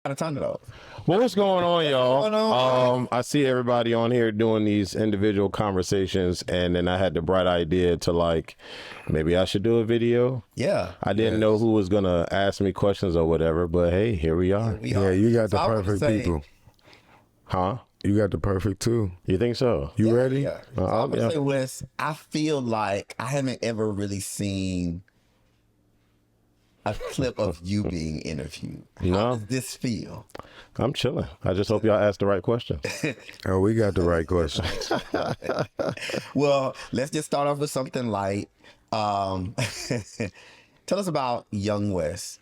Got a ton of those. Well, what's going on, y'all? I see everybody on here doing these individual conversations, and then I had the bright idea to like, maybe I should do a video. Yeah. I didn't know who was gonna ask me questions or whatever, but hey, here we are. Yeah, you got the perfect people. Huh? You got the perfect two. You think so? You ready? Yeah. So I'm gonna say, Wes, I feel like I haven't ever really seen a clip of you being interviewed. How does this feel? I'm chilling. I just hope y'all ask the right questions. Oh, we got the right question. Well, let's just start off with something light. Tell us about young Wes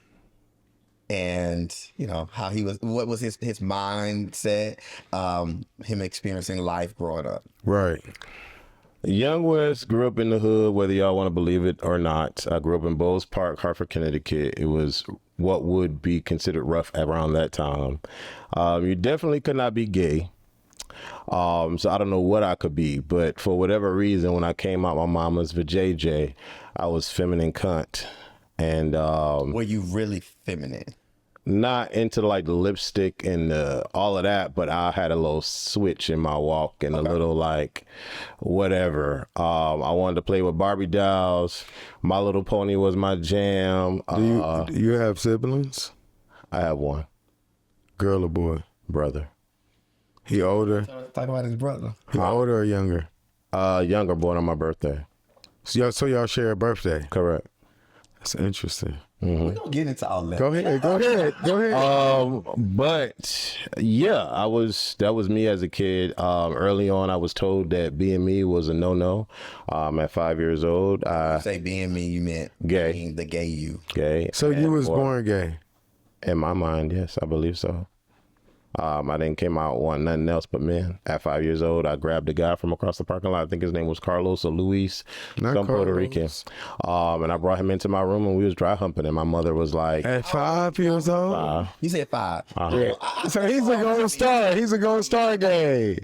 and, you know, how he was, what was his mindset, him experiencing life growing up. Right. Young Wes grew up in the hood, whether y'all want to believe it or not. I grew up in Bowles Park, Hartford, Connecticut. It was what would be considered rough around that time. You definitely could not be gay. So I don't know what I could be, but for whatever reason, when I came out my mama's vajayjay, I was feminine cunt. And were you really feminine? Not into like the lipstick and all of that, but I had a little switch in my walk and a little like whatever. I wanted to play with Barbie dolls. My Little Pony was my jam. Do you have siblings? I have one. Girl or boy? Brother. He older? Talk about his brother. He older or younger? Younger, born on my birthday. So y'all share a birthday? Correct. That's interesting. We don't get into all that. Go ahead. But yeah, that was me as a kid. Early on, I was told that being me was a no-no. At 5 years old, you say being me, you meant gay. Being the gay you. Gay. So you was born gay? In my mind, yes, I believe so. I didn't came out wanting nothing else but men. At 5 years old, I grabbed a guy from across the parking lot. I think his name was Carlos or Luis, some Puerto Rican. And I brought him into my room and we was dry humping. And my mother was like, at 5 years old? You said 5. Yeah. So he's a gold star. He's a gold star gay.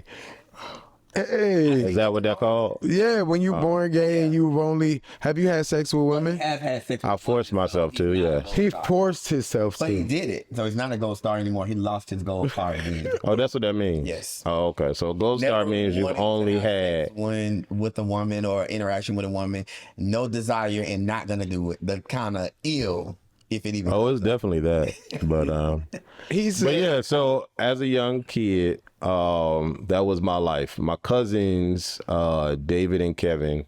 Hey. Is that what they're called? Yeah, when you born gay and you've only, have you had sex with women? I have had sex with I forced myself to, yes. He forced himself But he to. did it. So he's not a gold star anymore. He lost his gold star again. Oh, that's what that means? Yes. Oh, okay. So gold star means you've only had one with a woman or interaction with a woman, no desire and not gonna do it. The kind of ill, if it even. Oh, it's definitely that. But but yeah, so as a young kid, that was my life. My cousins, David and Kevin,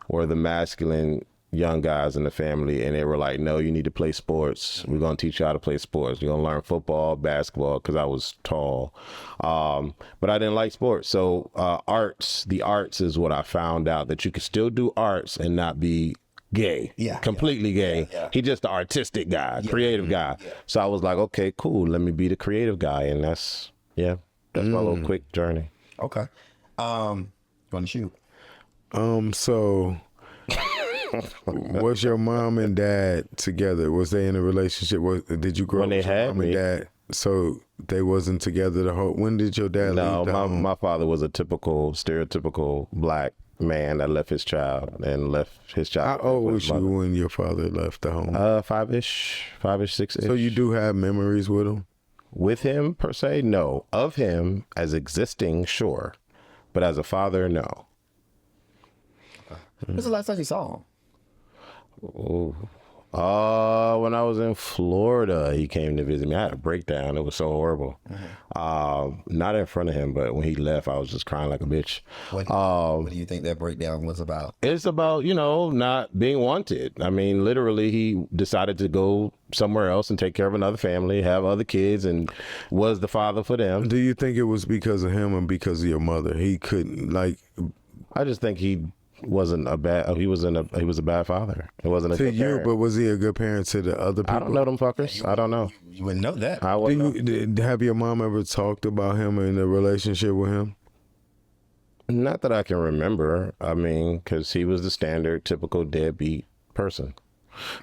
were the masculine young guys in the family, and they were like, no, you need to play sports. We're going to teach you how to play sports. You're going to learn football, basketball, because I was tall. But I didn't like sports. So the arts is what I found out, that you could still do arts and not be gay. Completely gay. He just the artistic guy, creative guy. So I was like, okay, cool. Let me be the creative guy. And that's my little quick journey. Okay. You want to shoot? So was your mom and dad together? Was they in a relationship? Did you grow when up they with your had mom me? and dad? So they wasn't together the whole. When did your dad leave the home? My father was a stereotypical black man that left his child and left his child. How old was you when your father left the home? 5-ish, 6-ish. So you do have memories with him? With him per se, no. Of him as existing, sure, but as a father, no. When's the last time you saw him? Ooh. When I was in Florida, he came to visit me. I had a breakdown. It was so horrible. Not in front of him, but when he left, I was just crying like a bitch. What do you think that breakdown was about? It's about, not being wanted. I mean, literally, he decided to go somewhere else and take care of another family, have other kids, and was the father for them. Do you think it was because of him and because of your mother? He couldn't, I just think he wasn't a bad. He was a bad father. It wasn't a to good you, parent. but was he a good parent to the other people? I don't know them fuckers. I don't know. You wouldn't know that. I wouldn't know. Have your mom ever talked about him and the relationship with him? Not that I can remember. I mean, because he was the standard, typical deadbeat person.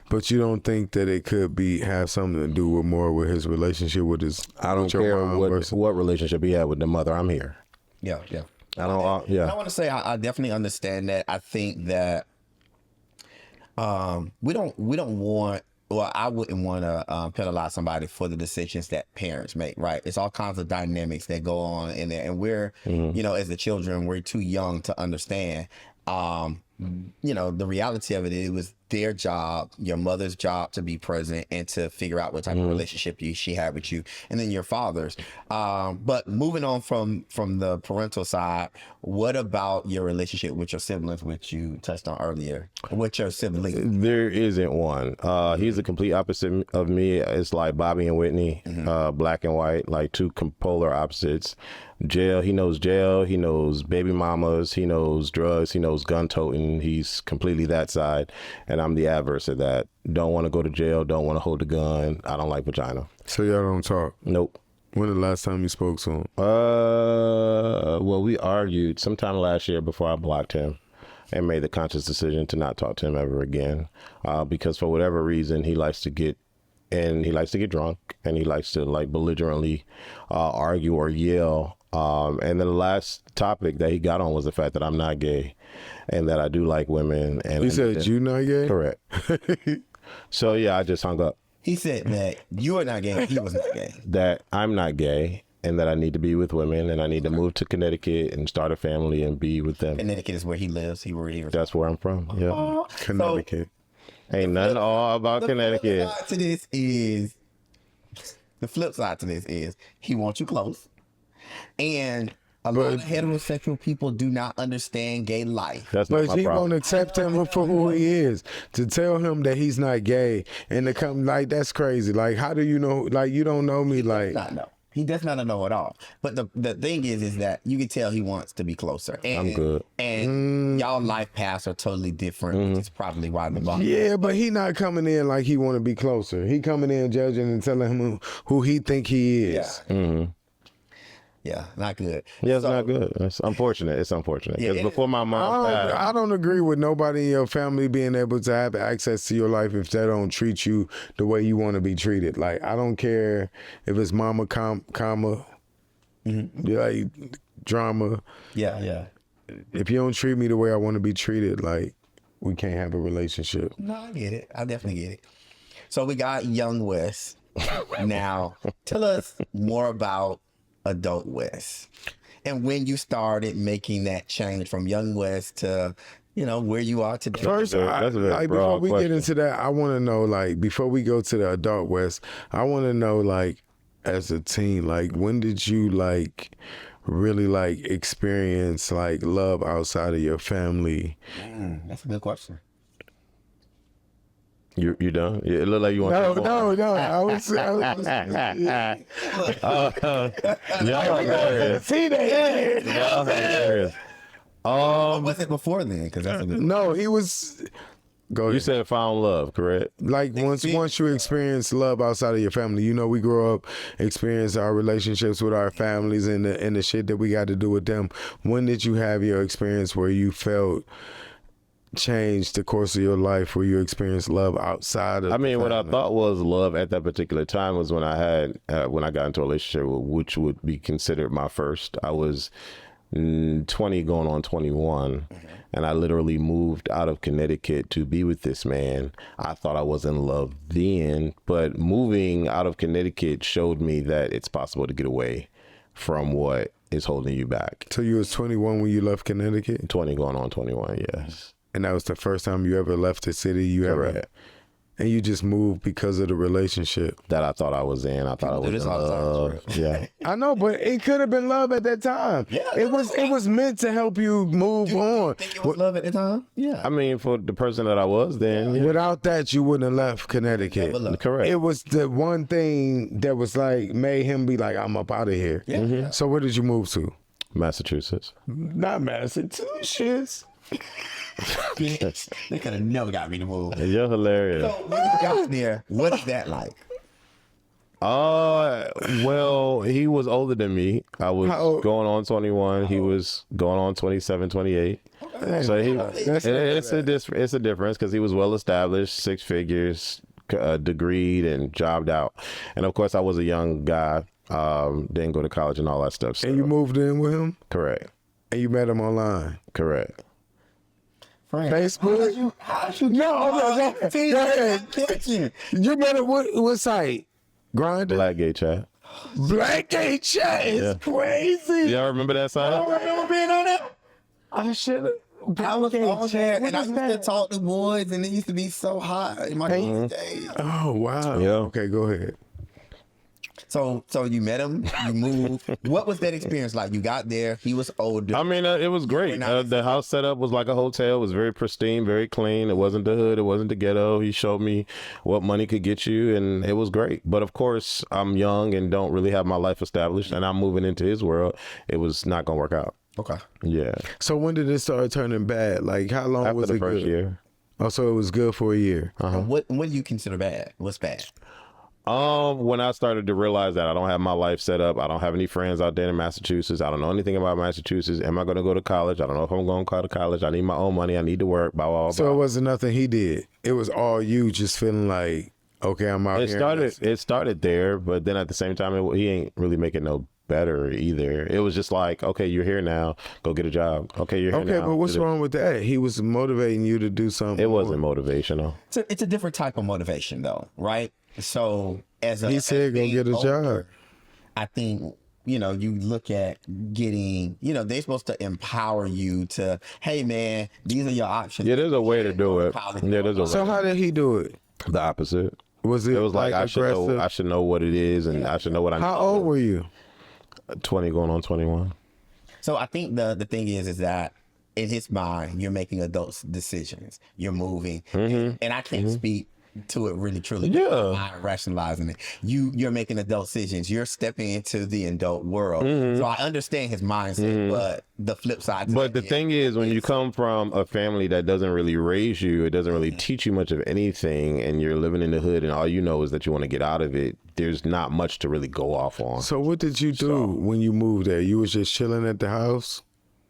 But you don't think that it could have something to do with more with his relationship with his? I don't care what relationship he had with the mother. I'm here. Yeah. I don't. I want to say I definitely understand that. I think that we don't want well, I wouldn't want to penalize somebody for the decisions that parents make, right? It's all kinds of dynamics that go on in there. And we're, you know, as the children, we're too young to understand. You know, the reality of it, it was their job, your mother's job, to be present and to figure out what type of relationship she had with you, and then your father's. But moving on from the parental side, what about your relationship with your siblings, which you touched on earlier? What's your sibling? There isn't one. He's the complete opposite of me. It's like Bobby and Whitney, black and white, like two polar opposites. Jail, he knows baby mamas, he knows drugs, he knows gun toting. He's completely that side. And I'm the adverse of that. Don't want to go to jail, don't want to hold a gun. I don't like vagina. So y'all don't talk? Nope. When the last time you spoke to him? Well, we argued sometime last year before I blocked him and made the conscious decision to not talk to him ever again. Because for whatever reason, he likes to get drunk and he likes to like belligerently argue or yell. And then the last topic that he got on was the fact that I'm not gay and that I do like women. And he said you not gay? Correct. So yeah, I just hung up. He said that you are not gay. He was not gay. That I'm not gay and that I need to be with women and I need to move to Connecticut and start a family and be with them. Connecticut is where he lives. That's where I'm from. Yeah. Connecticut. Ain't nothing all about Connecticut. The flip side to this is he wants you close. And a lot of heterosexual people do not understand gay life. That's not but he won't accept him for who he is. To tell him that he's not gay and to come like that's crazy. Like how do you know? Like you don't know me. Like not know. He does not know at all. But the thing is that you can tell he wants to be closer. And, I'm good. And y'all life paths are totally different. Which is probably why the bond. Yeah, but he not coming in like he want to be closer. He coming in judging and telling him who he think he is. Yeah. Yeah, not good. Yeah, it's not good. It's unfortunate. It's unfortunate. Because before my mom died, I don't agree with nobody in your family being able to have access to your life if they don't treat you the way you want to be treated. Like, I don't care if it's mama, comma, like, drama. Yeah. If you don't treat me the way I want to be treated, like, we can't have a relationship. No, I get it. I definitely get it. So we got young Wes. Now, tell us more about adult Wes and when you started making that change from young Wes to, you know, where you are today. First, before we get into that, I want to know, like, before we go to the adult Wes, I want to know, like, as a teen, like, when did you, like, really, like, experience, like, love outside of your family? That's a good question. You done? It looked like you want No. I was Was it before then? Because that's a good. No, he was. Go ahead. You said found love, correct? Like once you experience love outside of your family, you know, we grow up, experience our relationships with our families and the shit that we got to do with them. When did you have your experience where you felt changed the course of your life, where you experienced love outside of what I thought was love at that particular time was when I had when I got into a relationship which would be considered my first. I was 20 going on 21 and I literally moved out of Connecticut to be with this man. I thought I was in love then, but moving out of Connecticut showed me that it's possible to get away from what is holding you back. So you was 21 when you left Connecticut? 20 going on 21, yes. And that was the first time you ever left the city you Correct. ever... And you just moved because of the relationship that I thought I was in. I thought I was in love. Yeah, I know, but it could have been love at that time. Yeah, it was meant to help you move on. You think it was love at the time? Yeah. I mean, for the person that I was then. Yeah. Without that, you wouldn't have left Connecticut. Correct. It was the one thing that was like made him be like, I'm up out of here. Yeah. So where did you move to? Massachusetts. Not Massachusetts. They could have never got me to move. You're hilarious. So when you got there, what is that like? Well, he was older than me. I was going on 21. He was going on 27, 28. Okay. So it's a difference because he was well established, 6 figures, degreed and jobbed out. And of course, I was a young guy. Didn't go to college and all that stuff. So. And you moved in with him? Correct. And you met him online? Correct. friend. Facebook? No. You met him what site? Grindr? Black gay chat. Black gay chat is crazy. Y'all remember that site? I remember being on that. I should have. I was on there, and I used to talk to boys, and it used to be so hot in my days. Oh wow. Yeah. Okay, go ahead. So you met him, you moved. What was that experience like? You got there, he was older. I mean, it was great. The house setup was like a hotel. It was very pristine, very clean. It wasn't the hood. It wasn't the ghetto. He showed me what money could get you, and it was great. But of course, I'm young and don't really have my life established, and I'm moving into his world. It was not going to work out. Okay. Yeah. So when did it start turning bad? Like how long After was the it first good? year. Oh, so it was good for a year. What do you consider bad? What's bad? When I started to realize that I don't have my life set up, I don't have any friends out there in Massachusetts. I don't know anything about Massachusetts. Am I going to go to college? I don't know if I'm going to go to college. I need my own money. I need to work. Blah, blah, blah. So it wasn't nothing he did. It was all you just feeling like, okay, I'm out here. It started there, but then at the same time, he ain't really making no better either. It was just like, okay, you're here now. Go get a job. Okay, you're here now. Okay, but what's wrong with that? He was motivating you to do something. It wasn't motivational. It's a different type of motivation, though, right? So he said, go get a job. I think, you look at getting, they're supposed to empower you to, hey, man, these are your options. Yeah, there's a way to do it. Yeah, there's a way. So how did he do it? The opposite. Was it? It was like I should know what it is, and I should know what I need. How old were you? 20 going on 21. So I think the thing is that in his mind, you're making adult decisions. You're moving, and I can't speak to it really truly. Yeah, I'm rationalizing it. You're making adult decisions. You're stepping into the adult world. So I understand his mindset, but the flip side. But the thing is, when you come from a family that doesn't really raise you, it doesn't really teach you much of anything, and you're living in the hood, and all you know is that you want to get out of it. There's not much to really go off on. So what did you do when you moved there? You was just chilling at the house?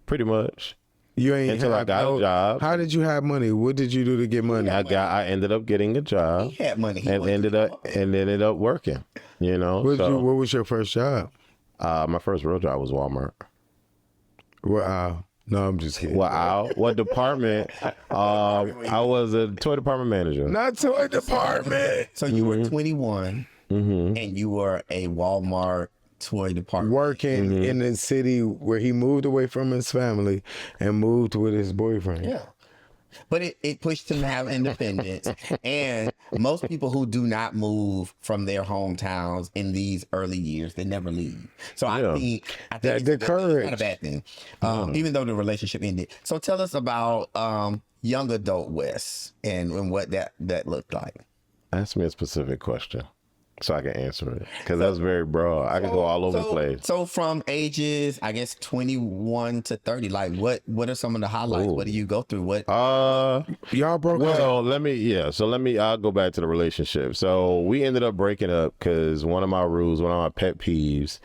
Pretty much. You ain't until I got a job. How did you have money? What did you do to get money? I ended up getting a job. He had money. And ended up working. What was your first job? My first real job was Walmart. Wow. No, I'm just kidding. Wow. What department? I was a toy department manager. Not toy department. So you were 21 and you were a Walmart toy department. Working in the city where he moved away from his family and moved with his boyfriend. Yeah. But it pushed him to have independence. And most people who do not move from their hometowns in these early years, they never leave. So I think that the courage. It's not a bad thing, even though the relationship ended. So tell us about young adult Wes and what that looked like. Ask me a specific question so I can answer it, because that's very broad. I can go all over the place. So from ages, I guess 21 to 30, like what are some of the highlights? What do you go through? What y'all broke up? Well, I'll go back to the relationship. So we ended up breaking up because one of my rules, one of my pet peeves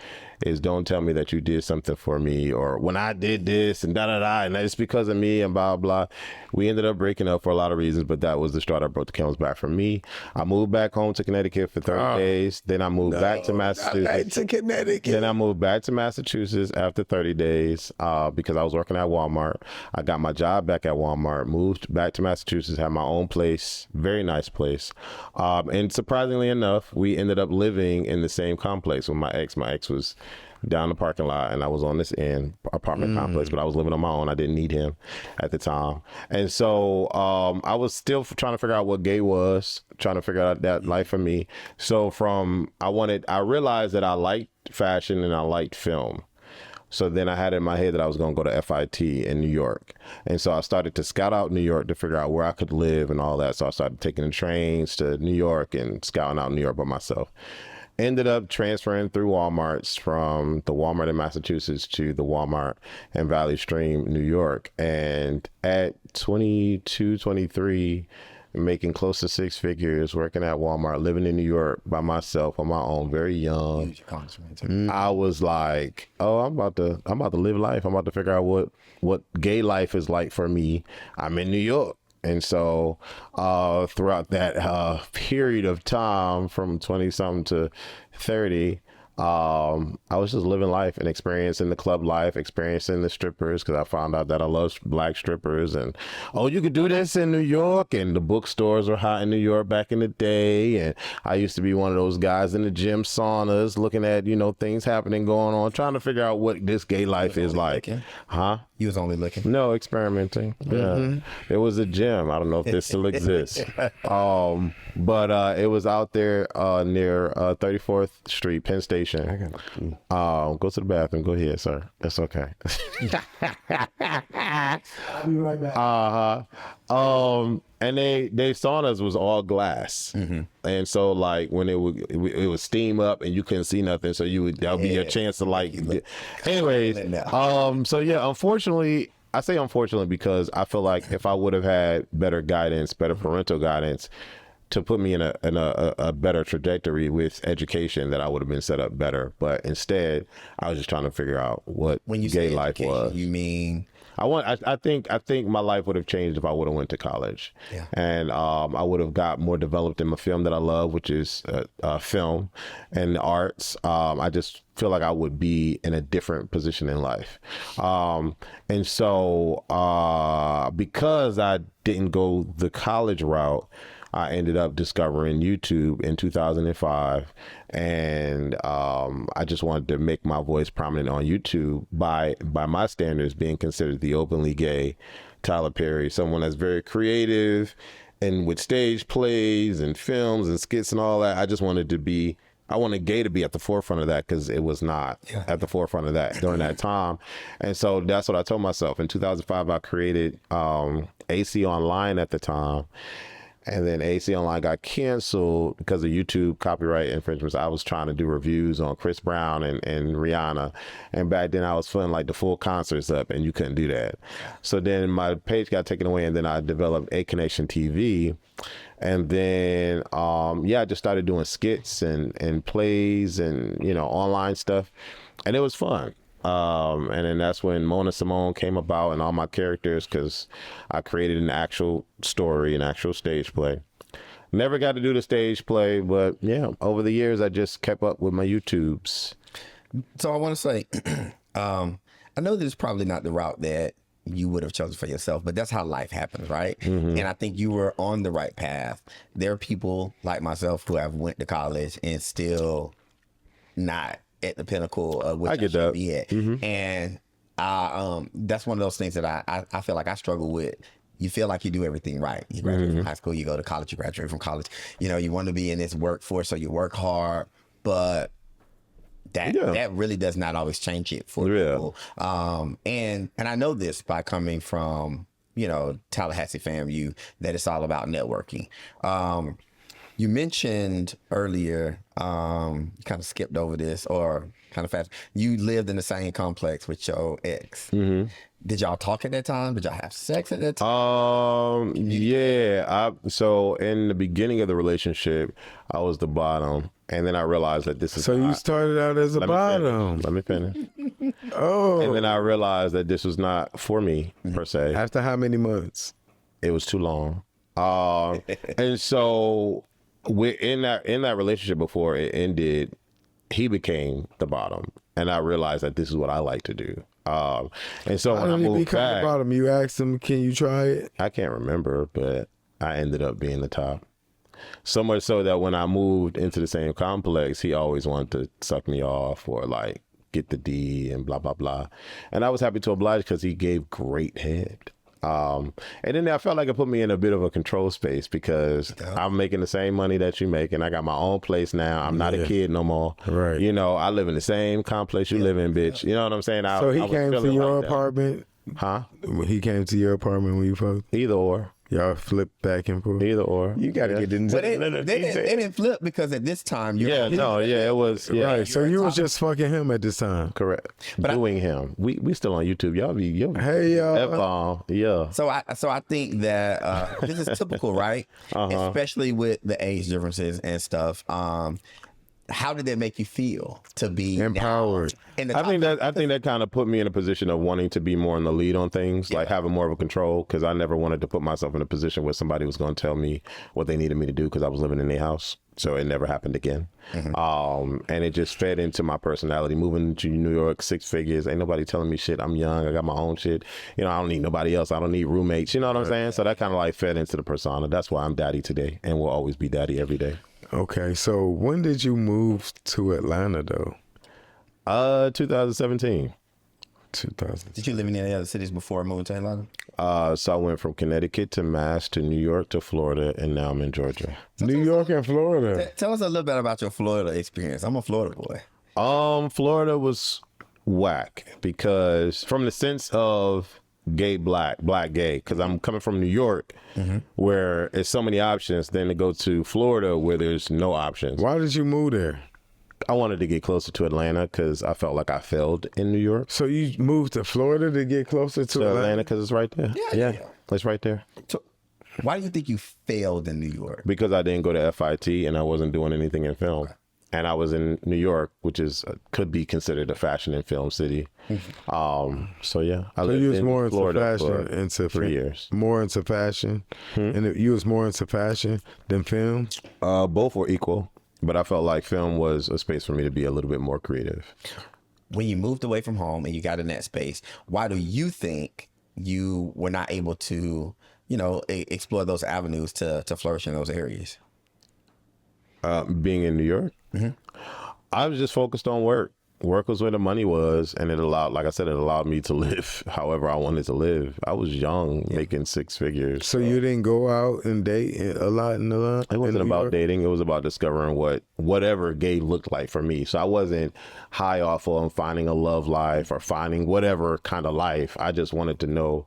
is don't tell me that you did something for me or when I did this and da-da-da and it's because of me and blah, blah. We ended up breaking up for a lot of reasons, but that was the straw that broke the camel's back for me. I moved back home to Connecticut for 30 days. Then I moved back to Massachusetts. Then I moved back to Massachusetts after 30 days because I was working at Walmart. I got my job back at Walmart, moved back to Massachusetts, had my own place, very nice place. And surprisingly enough, we ended up living in the same complex with my ex. My ex was down the parking lot and I was on this end apartment complex, but I was living on my own. I didn't need him at the time. And so I was still trying to figure out what gay was, trying to figure out that life for me. So I realized that I liked fashion and I liked film. So then I had in my head that I was going to go to FIT in New York. And so I started to scout out New York to figure out where I could live and all that. So I started taking the trains to New York and scouting out New York by myself. Ended up transferring through Walmarts from the Walmart in Massachusetts to the Walmart in Valley Stream, New York. And at 22, 23, making close to six figures, working at Walmart, living in New York by myself on my own, very young. I was like, oh, I'm about to live life. I'm about to figure out what gay life is like for me. I'm in New York. And so throughout that period of time from 20-something to 30, I was just living life and experiencing the club life, experiencing the strippers, because I found out that I love black strippers. And, oh, you could do this in New York. And the bookstores were hot in New York back in the day. And I used to be one of those guys in the gym saunas looking at, things happening, going on, trying to figure out what this gay life is like. Looking. Huh? You was only looking. No, experimenting. Yeah. It was a gym. I don't know if this still exists. But it was out there near 34th Street, Penn Station. Go to the bathroom. Go ahead, sir. That's okay. I'll be right back. And they saunas was all glass, and so like when it would steam up and you couldn't see nothing, so that would be your chance to like. Anyways, so yeah, unfortunately, I say unfortunately because I feel like if I would have had better guidance, better parental guidance, to put me in a better trajectory with education, that I would have been set up better. But instead, I was just trying to figure out what When you gay say life was. You mean? I think my life would have changed if I would have went to college, and I would have got more developed in my film that I love, which is film and the arts. I just feel like I would be in a different position in life, and so because I didn't go the college route, I ended up discovering YouTube in 2005, and I just wanted to make my voice prominent on YouTube by my standards, being considered the openly gay Tyler Perry, someone that's very creative and with stage plays and films and skits and all that. I wanted gay to be at the forefront of that, because it was not at the forefront of that during that time. And so that's what I told myself. In 2005, I created AC Online at the time. And then AC Online got canceled because of YouTube copyright infringements. I was trying to do reviews on Chris Brown and Rihanna. And back then I was feeling like the full concert's up and you couldn't do that. So then my page got taken away, and then I developed A Connection TV. And then, I just started doing skits and plays and, online stuff. And it was fun. And then that's when Mona Simone came about and all my characters, because I created an actual story, an actual stage play. Never got to do the stage play, but over the years, I just kept up with my YouTubes. So I want to say, I know that it's probably not the route that you would have chosen for yourself, but that's how life happens, right? And I think you were on the right path. There are people like myself who have went to college and still not at the pinnacle of which I should be at. And that's one of those things that I feel like I struggle with. You feel like you do everything right. You graduate from high school, you go to college, you graduate from college. You want to be in this workforce, so you work hard, but that really does not always change it for people. And I know this by coming from, Tallahassee FAMU, that it's all about networking. You mentioned earlier, you kind of skipped over this or kind of fast. You lived in the same complex with your ex. Did y'all talk at that time? Did y'all have sex at that time? So in the beginning of the relationship, I was the bottom. And then I realized that this is... So you started out as a bottom. Let me finish. Oh. And then I realized that this was not for me, per se. After how many months? It was too long. And so... in that relationship before it ended, he became the bottom, and I realized that this is what I like to do. And so when I moved back, the bottom, you asked him, "Can you try it?" I can't remember, but I ended up being the top. So much so that when I moved into the same complex, he always wanted to suck me off or like get the D and blah blah blah, and I was happy to oblige because he gave great head. And then I felt like it put me in a bit of a control space because I'm making the same money that you make, and I got my own place now. I'm not a kid no more. Right. I live in the same complex you live in, bitch. You know what I'm saying? So he came to your apartment? Huh? He came to your apartment when you fucked? Either or. Y'all flip back and forth? Either or. You got to get into it. They didn't flip because at this time you it was. Yeah. Right. So you was just fucking him at this time. Correct. But doing him. We still on YouTube. Y'all be hey y'all. F-bomb. Yeah. So I think that this is typical, right? Especially with the age differences and stuff. How did that make you feel to be empowered? I think that kind of put me in a position of wanting to be more in the lead on things, like having more of a control, because I never wanted to put myself in a position where somebody was going to tell me what they needed me to do because I was living in their house. So it never happened again. And it just fed into my personality. Moving to New York, 6 figures, ain't nobody telling me shit. I'm young, I got my own shit. You know, I don't need nobody else. I don't need roommates. You know what I'm saying? So that kind of like fed into the persona. That's why I'm daddy today and will always be daddy every day. Okay, so when did you move to Atlanta though? 2017. 2000. Did you live in any other cities before moving to Atlanta? So I went from Connecticut to Mass to New York to Florida, and now I'm in Georgia. New York and Florida. Tell us a little bit about your Florida experience. I'm a Florida boy. Florida was whack because from the sense of gay, black gay, because I'm coming from New York where there's so many options, then to go to Florida where there's no options. Why did you move there? I wanted to get closer to Atlanta because I felt like I failed in New York. So you moved to Florida to get closer to Atlanta because it's right there. Yeah, it's right there. So why do you think you failed in New York? Because I didn't go to FIT and I wasn't doing anything in film. And I was in New York, which is could be considered a fashion and film city. So yeah, I lived you was in more Florida into fashion, for into 3 years. More into fashion, and you was more into fashion than film. Both were equal, but I felt like film was a space for me to be a little bit more creative. When you moved away from home and you got in that space, why do you think you were not able to, you know, explore those avenues to flourish in those areas? Being in New York, I was just focused on work. Work was where the money was, and it allowed, like I said, it allowed me to live however I wanted to live. I was young, making 6 figures. So you didn't go out and date a lot in the lot? It wasn't about dating. It was about discovering whatever gay looked like for me. So I wasn't high off on finding a love life or finding whatever kind of life. I just wanted to know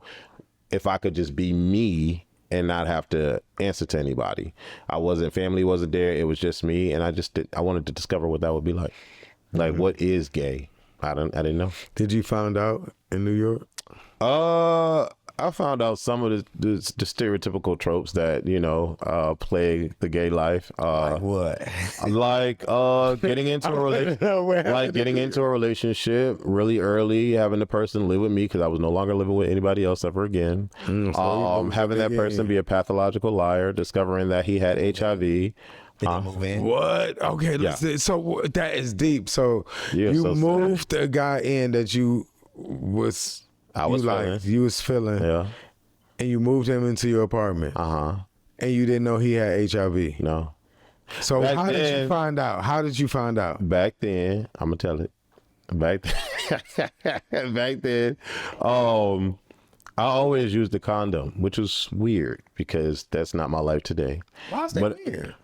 if I could just be me and not have to answer to anybody. Family wasn't there. It was just me. And I wanted to discover what that would be like. Like, what is gay? I didn't know. Did you find out in New York? I found out some of the stereotypical tropes that, you know, plague the gay life. Like what? Like getting into a relationship really early, having the person live with me because I was no longer living with anybody else ever again. Having that person be a pathological liar, discovering that he had HIV. Move in? What? Okay, so that is deep. So Yeah, you so moved a guy in that you was feeling, Yeah. and you moved him into your apartment, and you didn't know he had HIV. No. So how did you find out? How did you find out? Back then, I'm gonna tell it. Back then, I always used the condom, which was weird because that's not my life today. Why is that weird?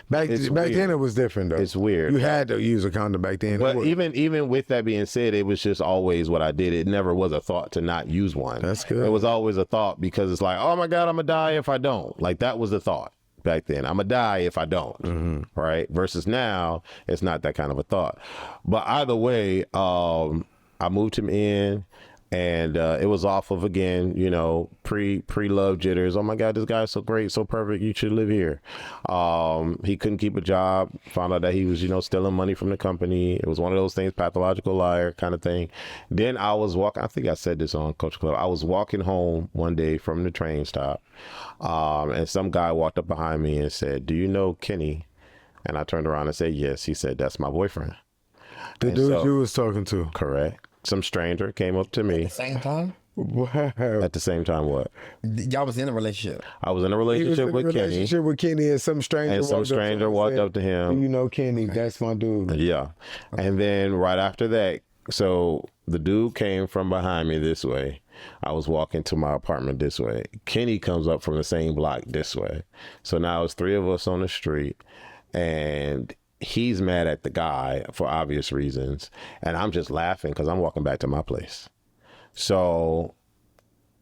Back then it was different though. It's weird. You had to use a condom back then. But even with that being said, it was just always what I did. It never was a thought to not use one. That's good. It was always a thought because it's like, oh my God, I'm gonna die if I don't. Like that was the thought back then. I'm gonna die if I don't. Right? Versus now, it's not that kind of a thought. But either way, I moved him in. And it was off of, again, you know, pre-love jitters. Oh my God, this guy's so great, so perfect. You should live here. He couldn't keep a job. Found out that he was, you know, stealing money from the company. It was one of those things, pathological liar kind of thing. Then I was walking. I think I said this on Coach Club. I was walking home one day from the train stop, and some guy walked up behind me and said, "Do you know Kenny?" And I turned around and said, "Yes." He said, "That's my boyfriend." The dude you was talking to. Correct. Some stranger came up to me. At the same time? Wow. At the same time, what? Y'all was in a relationship. I was in a relationship with Kenny. And some stranger walked up to him. You know Kenny, that's my dude. Yeah. And then right after that, so the dude came from behind me this way. I was walking to my apartment this way. Kenny comes up from the same block this way. So now it's 3 of us on the street, and he's mad at the guy for obvious reasons, and I'm just laughing because I'm walking back to my place. So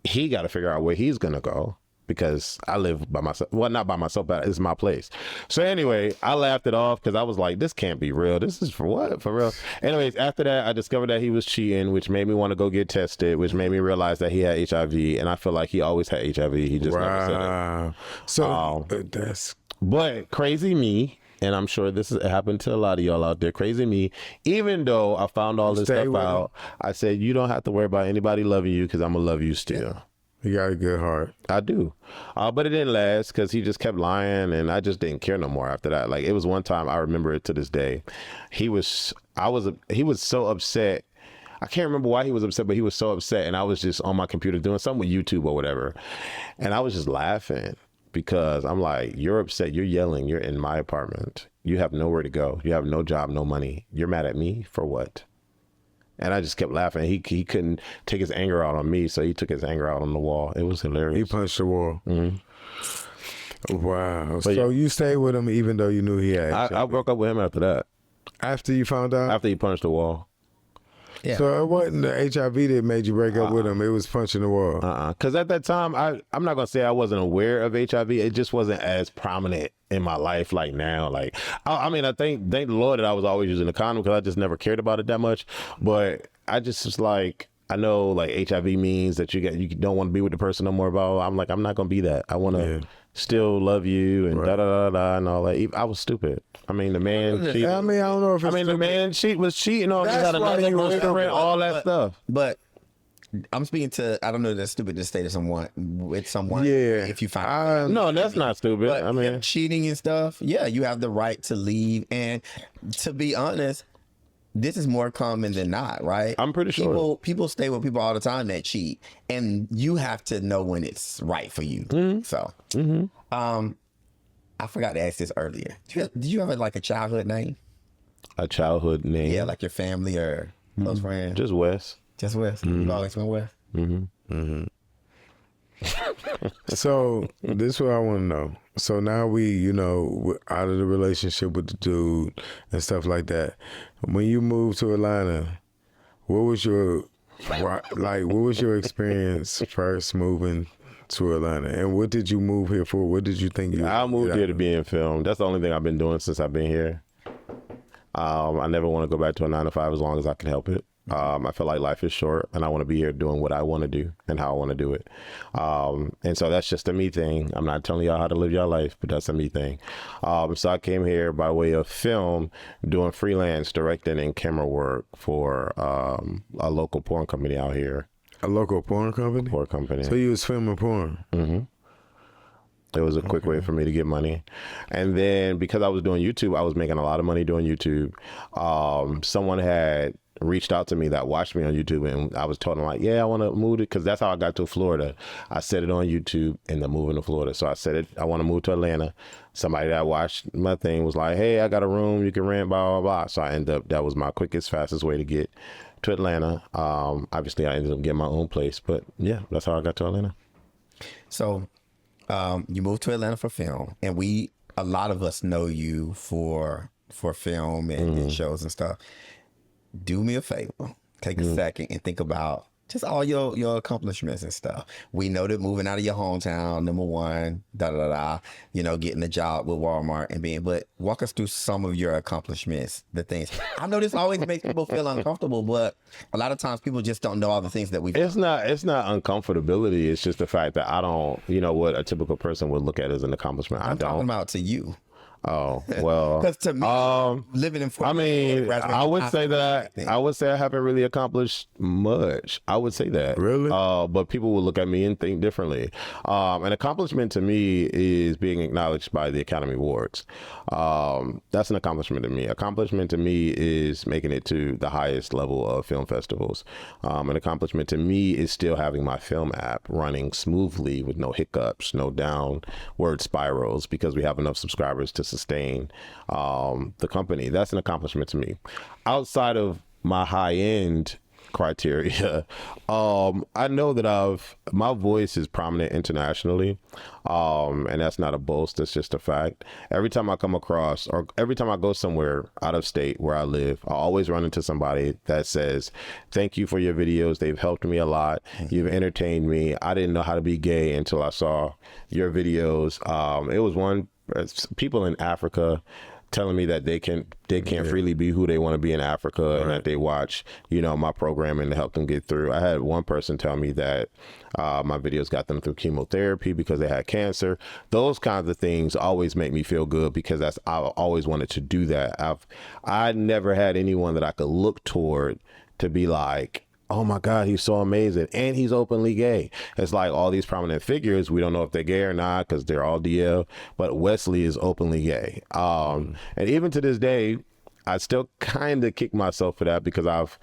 he got to figure out where he's gonna go because I live by myself. Well, not by myself, but it's my place. So anyway, I laughed it off because I was like, this can't be real. This is for what? For real? Anyways, after that, I discovered that he was cheating, which made me want to go get tested, which made me realize that he had HIV, and I feel like he always had HIV. He just never said it. So that's... But crazy me, and I'm sure this has happened to a lot of y'all out there. Crazy me, even though I found all this stuff out, I said, you don't have to worry about anybody loving you because I'm going to love you still. You got a good heart. I do. But it didn't last because he just kept lying, and I just didn't care no more after that. Like, it was one time, I remember it to this day. He was so upset. I can't remember why he was upset, but he was so upset, and I was just on my computer doing something with YouTube or whatever, and I was just laughing because I'm like, you're upset, you're yelling, you're in my apartment, you have nowhere to go, you have no job, no money, you're mad at me for what? And I just kept laughing. He couldn't take his anger out on me, so he took his anger out on the wall. It was hilarious. He punched the wall. Mm-hmm. Wow. But so you stayed with him even though you knew he had HIV? I broke up with him after that. After you found out? After he punched the wall. Yeah. So it wasn't the HIV that made you break up with him. It was punching the wall. Because at that time, I'm not going to say I wasn't aware of HIV. It just wasn't as prominent in my life like now. Like, I mean, I thank the Lord that I was always using a condom because I just never cared about it that much. But I just was like, I know like HIV means that you don't want to be with the person no more. About. I'm like, I'm not going to be that. I want to still love you and da da da da and all that. I was stupid. I mean, the man cheated. I mean, I don't know if it's the man was cheating on me. That's Had why another you was girlfriend, all that stuff. But I'm speaking to, I don't know, that's stupid to stay to someone with someone. Yeah. If you find No, that's not stupid. but I mean, cheating and stuff, yeah, you have the right to leave. And to be honest, this is more common than not, right? I'm pretty sure. People stay with people all the time that cheat, and you have to know when it's right for you. Mm-hmm. So, I forgot to ask this earlier. Did you have like a childhood name? a childhood name. Yeah, like your family or close friends. Just Wes. Just Wes. You've always been Wes. So this is what I want to know. So now we're out of the relationship with the dude and stuff like that. When you moved to Atlanta, what was your experience first moving to Atlanta, and what did you move here for? What did you think? I moved here to be in film. That's the only thing I've been doing since I've been here. I never want to go back to a 9-to-5 as long as I can help it. I feel like life is short, and I want to be here doing what I want to do and how I want to do it. And so that's just a me thing. I'm not telling y'all how to live your life, but that's a me thing. So I came here by way of film, doing freelance directing and camera work for a local porn company out here. A local porn company? Porn company. So you was filming porn? Mm-hmm. It was a quick way for me to get money. And then because I was doing YouTube, I was making a lot of money doing YouTube. Someone had reached out to me that watched me on YouTube, and I was told them like, yeah, I want to move it, because that's how I got to Florida. I said it on YouTube and then moving to Florida. So I said it, I want to move to Atlanta. Somebody that watched my thing was like, hey, I got a room you can rent, blah, blah, blah. So I ended up, that was my quickest, fastest way to get to Atlanta. Obviously I ended up getting my own place, but yeah, that's how I got to Atlanta. So you moved to Atlanta for film, and a lot of us know you for film and shows and stuff. Do me a favor, take a second and think about just all your accomplishments and stuff. We know that moving out of your hometown, number one, getting a job with Walmart but walk us through some of your accomplishments, the things. I know this always makes people feel uncomfortable, but a lot of times people just don't know all the things that we've It's not uncomfortability. It's just the fact that I don't, what a typical person would look at as an accomplishment. I'm talking about to you. Oh, well, because to me, living in Florida, I would say I haven't really accomplished much. I would say that. Really? But people will look at me and think differently. An accomplishment to me is being acknowledged by the Academy Awards. That's an accomplishment to me. Accomplishment to me is making it to the highest level of film festivals. An accomplishment to me is still having my film app running smoothly with no hiccups, no downward spirals, because we have enough subscribers to sustain the company. That's an accomplishment to me. Outside of my high-end criteria, I know that my voice is prominent internationally, and that's not a boast, that's just a fact. Every time I come across, or every time I go somewhere out of state where I live, I always run into somebody that says, thank you for your videos, they've helped me a lot, you've entertained me, I didn't know how to be gay until I saw your videos. It was people in Africa telling me that they can't freely be who they want to be in Africa, and that they watch, my programming to help them get through. I had one person tell me that my videos got them through chemotherapy because they had cancer. Those kinds of things always make me feel good, because I always wanted to do that. I never had anyone that I could look toward to be like, oh my God, he's so amazing. And he's openly gay. It's like all these prominent figures, we don't know if they're gay or not because they're all DL, but Wesley is openly gay. And even to this day, I still kind of kick myself for that because I've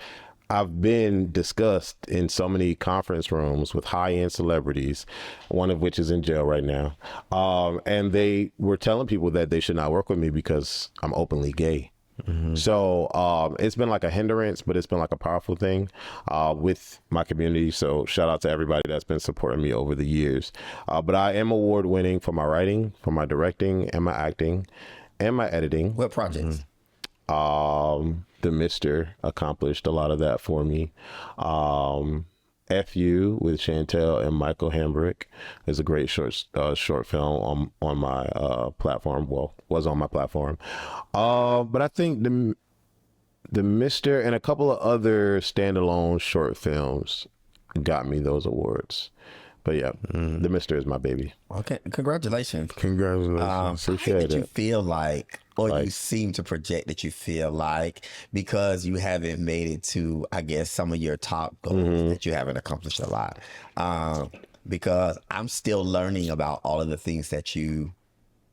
been discussed in so many conference rooms with high-end celebrities, one of which is in jail right now. And they were telling people that they should not work with me because I'm openly gay. So it's been like a hindrance, but it's been like a powerful thing with my community. So shout out to everybody that's been supporting me over the years. But I am award winning for my writing, for my directing, and my acting, and my editing. What projects? The Mister accomplished a lot of that for me. FU with Chantel and Michael Hambrick is a great short film on my platform. Well, was on my platform. But I think the Mister and a couple of other standalone short films got me those awards. But yeah, the Mister is my baby. Okay, congratulations. Congratulations. How Appreciate did you it. feel like, or Like- you seem to project that you feel like, because you haven't made it to, I guess, some of your top goals, that you haven't accomplished a lot? Because I'm still learning about all of the things that you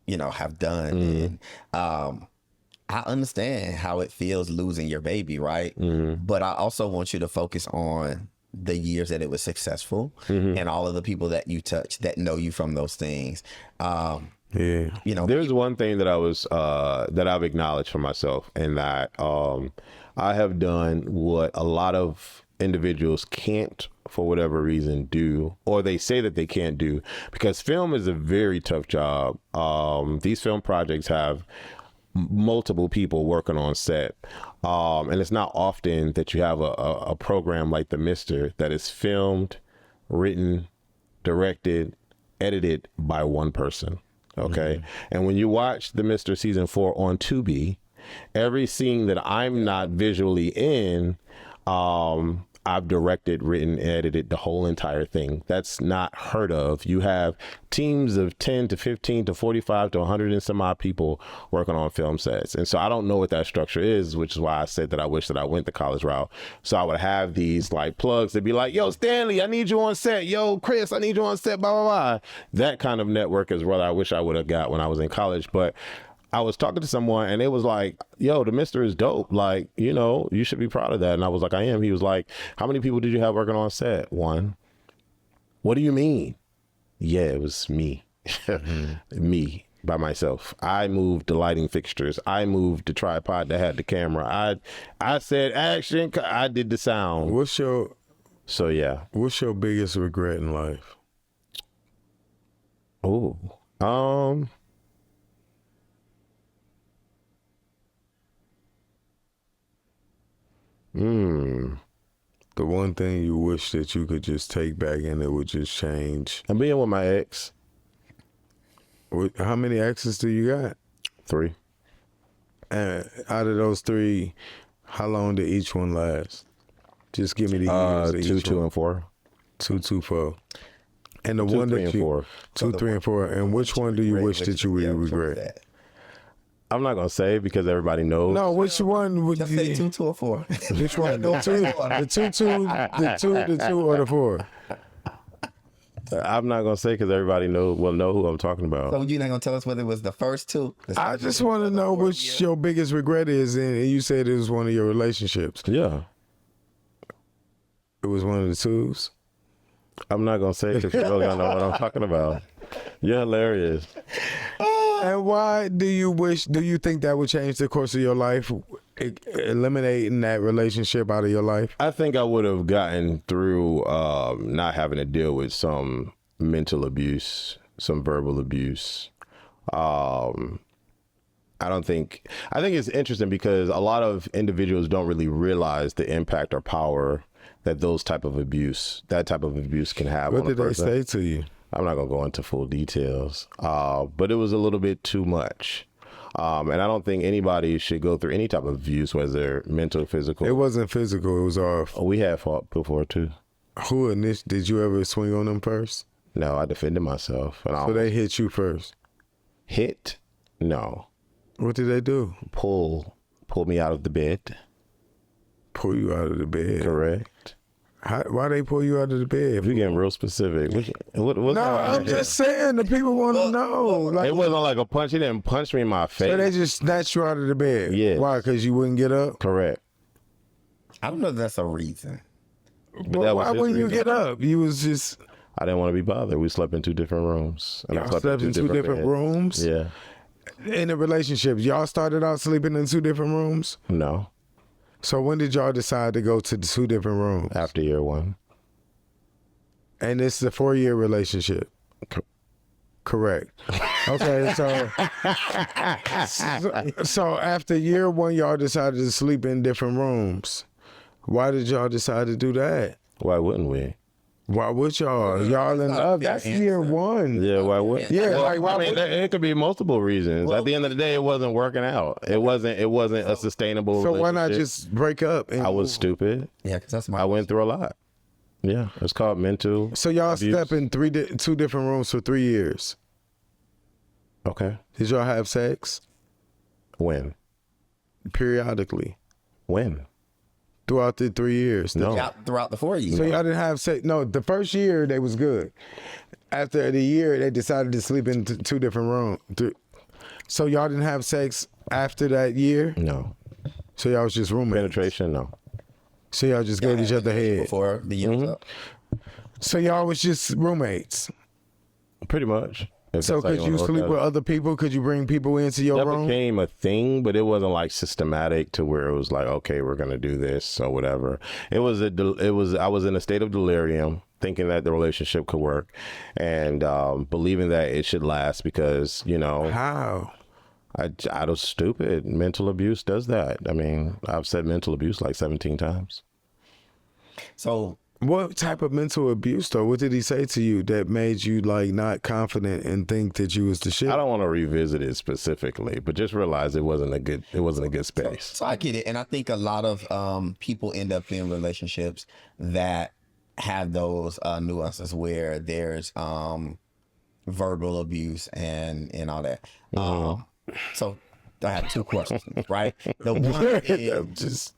have done. And I understand how it feels losing your baby, right? But I also want you to focus on the years that it was successful and all of the people that you touched that know you from those things. Yeah. There's one thing that I was that I've acknowledged for myself, and that I have done what a lot of individuals can't, for whatever reason, do, or they say that they can't do, because film is a very tough job. These film projects have multiple people working on set, and it's not often that you have a program like the Mister that is filmed, written, directed, edited by one person. Okay. And when you watch the Mister season 4 on Tubi, every scene that I'm not visually in, I've directed, written, edited the whole entire thing. That's not heard of. You have teams of 10 to 15 to 45 to 100 and some odd people working on film sets. And so I don't know what that structure is, which is why I said that I wish that I went the college route. So I would have these like plugs that be like, yo, Stanley, I need you on set. Yo, Chris, I need you on set, blah, blah, blah. That kind of network is what I wish I would have got when I was in college. But I was talking to someone and it was like, yo, the Mister is dope. Like, you should be proud of that. And I was like, I am. He was like, how many people did you have working on set? One. What do you mean? Yeah, it was me. Me by myself. I moved the lighting fixtures. I moved the tripod that had the camera. I said action. I did the sound. What's your biggest regret in life? Oh, The one thing you wish that you could just take back and it would just change. I'm being with my ex. How many exes do you got? 3. And out of those 3, how long did each one last? Just give me the years. of 2, each 2, one. and 4. 2, 2, 4. And the 2, one 3, that and 4. 2, 3, and 4. And which one do you wish that you really regret? I'm not gonna say because everybody knows. No, which one would Just you say 2, 2, or 4. Which one? The 2, the 2, or the 4? I'm not gonna say because everybody will know who I'm talking about. So you're not gonna tell us whether it was the first 2? I just want to know which your biggest regret is, and you said it was one of your relationships. Yeah, It was one of the 2s. I'm not gonna say because you really don't know what I'm talking about. You're hilarious. And why do you think that would change the course of your life, eliminating that relationship out of your life? I think I would have gotten through not having to deal with some mental abuse, some verbal abuse. I think it's interesting because a lot of individuals don't really realize the impact or power that that type of abuse can have What on a did they person. say to you? I'm not gonna go into full details, but it was a little bit too much. And I don't think anybody should go through any type of abuse, whether mental, physical. It wasn't physical. It was off. We had fought before too. Did you ever swing on them first? No, I defended myself. And So they hit you first. hit? No. What did they do? Pull me out of the bed. Pull you out of the bed. Correct. Why they pull you out of the bed? You're getting real specific. No, I'm just saying the people want to know. Like, it wasn't like a punch. He didn't punch me in my face. so they just snatched you out of the bed. Yes. Why? Because you wouldn't get up. Correct. I don't know if that's a reason. But that was Why his wouldn't you reason. get up? You was just I didn't want to be bothered. We slept in 2 different rooms. And I y'all slept in 2 different beds. rooms. Yeah. In a relationship, y'all started out sleeping in 2 different rooms. No. So when did y'all decide to go to the 2 different rooms? After year 1. And it's a 4-year relationship. Correct. Okay, so after year 1, y'all decided to sleep in different rooms. Why did y'all decide to do that? Why wouldn't we? Why would y'all? Y'all in love. That's year 1. Yeah, why would? Yeah, Well, like why I mean, would? it could be multiple reasons. At the end of the day, it wasn't working out. It wasn't a sustainable. So why not relationship. just break up? And I was stupid. Yeah, because that's my. I went through a lot. Yeah, it's called mental. So y'all abuse. slept in 2 different rooms for 3 years. Okay. Did y'all have sex When? periodically When? throughout the 3 years? No. Throughout the 4 years. So y'all didn't have sex. No, the first year they was good. After the year, they decided to sleep in 2 different rooms. So y'all didn't have sex after that year. No. So y'all was just roommates. Penetration? No. So y'all just gave each other head. Before the year was up. So y'all was just roommates. Pretty much. If So that's how could you wanna sleep look with at it. other people? Could you bring people into your That room? became a thing, but it wasn't like systematic to where it was like, okay, we're gonna do this or whatever. I was in a state of delirium, thinking that the relationship could work, and believing that it should last because How? I was stupid. Mental abuse does that. I mean, I've said mental abuse like 17 times. So What type of mental abuse though? What did he say to you that made you like not confident and think that you was the shit? I don't want to revisit it specifically, but just realize it wasn't a good space. So I get it, and I think a lot of people end up in relationships that have those nuances where there's verbal abuse and all that. So I have 2 questions, right? The one is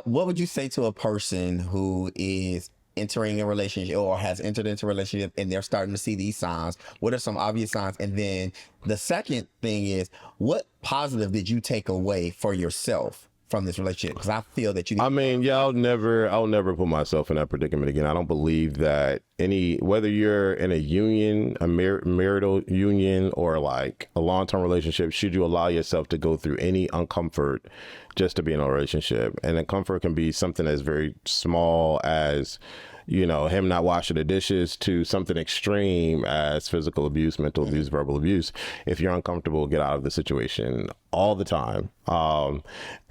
what would you say to a person who is entering a relationship or has entered into a relationship and they're starting to see these signs? What are some obvious signs? And then the second thing is, what positive did you take away for yourself from this relationship? Because I feel that you. I mean, yeah, I'll never put myself in that predicament again. I don't believe that whether you're in a union, a marital union, or like a long-term relationship, should you allow yourself to go through any uncomfort just to be in a relationship. And the comfort can be something as very small as, him not washing the dishes, to something extreme as physical abuse, mental abuse, verbal abuse. If you're uncomfortable, get out of the situation all the time. And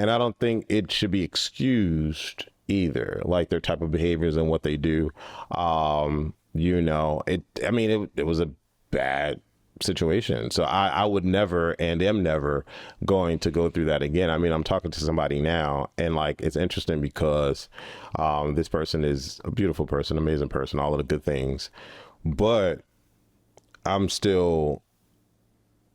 I don't think it should be excused either, like their type of behaviors and what they do. It was a bad situation. So I would never and am never going to go through that again. I mean, I'm talking to somebody now and like, it's interesting because this person is a beautiful person, amazing person, all of the good things, but I'm still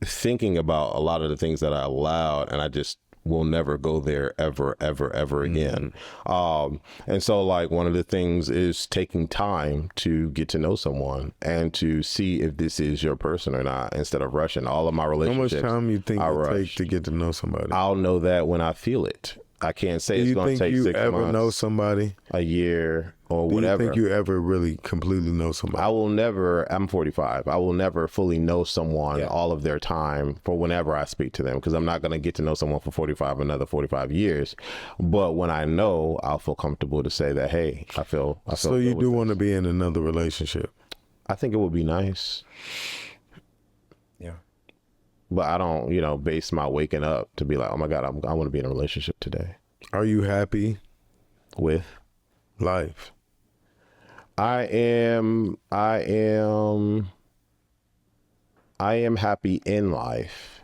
thinking about a lot of the things that I allowed, and I just will never go there ever again. And so like one of the things is taking time to get to know someone and to see if this is your person or not, instead of rushing. All of my How relationships, much time you think I it rush. take to get to know somebody? I'll know that when I feel it. I can't say Do it's you going to think take you 6 ever months, know somebody? a year, or Do whatever. you think you ever really completely know somebody? I will never, I'm 45. I will never fully know someone all of their time for whenever I speak to them, because I'm not going to get to know someone for another 45 years. But when I know, I'll feel comfortable to say that, hey, I feel So you good do with want to be in another relationship? I think it would be nice, Yeah. but I don't, base my waking up to be like, oh my God, I want to be in a relationship today. Are you happy? With Life. I am happy in life,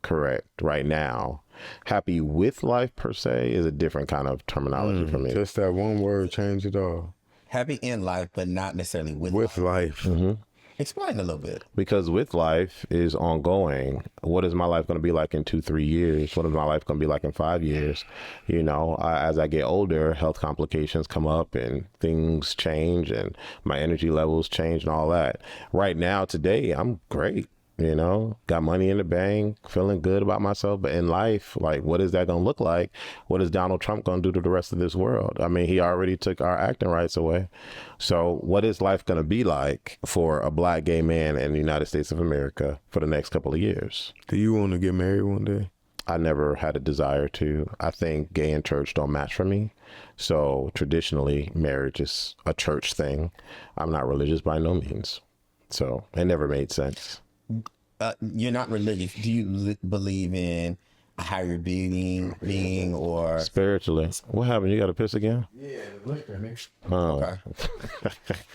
correct, right now. Happy with life per se is a different kind of terminology for me. Just that one word change it all. Happy in life, but not necessarily with With life. And Explain a little bit. Because with life is ongoing. What is my life going to be like in 2-3 years? What is my life going to be like in 5 years? You know, as I get older, health complications come up and things change and my energy levels change and all that. Right now, today, I'm great. You know, got money in the bank, feeling good about myself. But in life, like, what is that going to look like? What is Donald Trump going to do to the rest of this world? I mean, he already took our acting rights away. So what is life going to be like for a black gay man in the United States of America for the next couple of years? Do you want to get married one day? I never had a desire to. I think gay and church don't match for me. So traditionally, marriage is a church thing. I'm not religious by no means. So it never made sense. You're not religious. Do you believe in a higher being or spiritually? What happened? You got to piss again? Yeah, the liquor, nigga. Oh.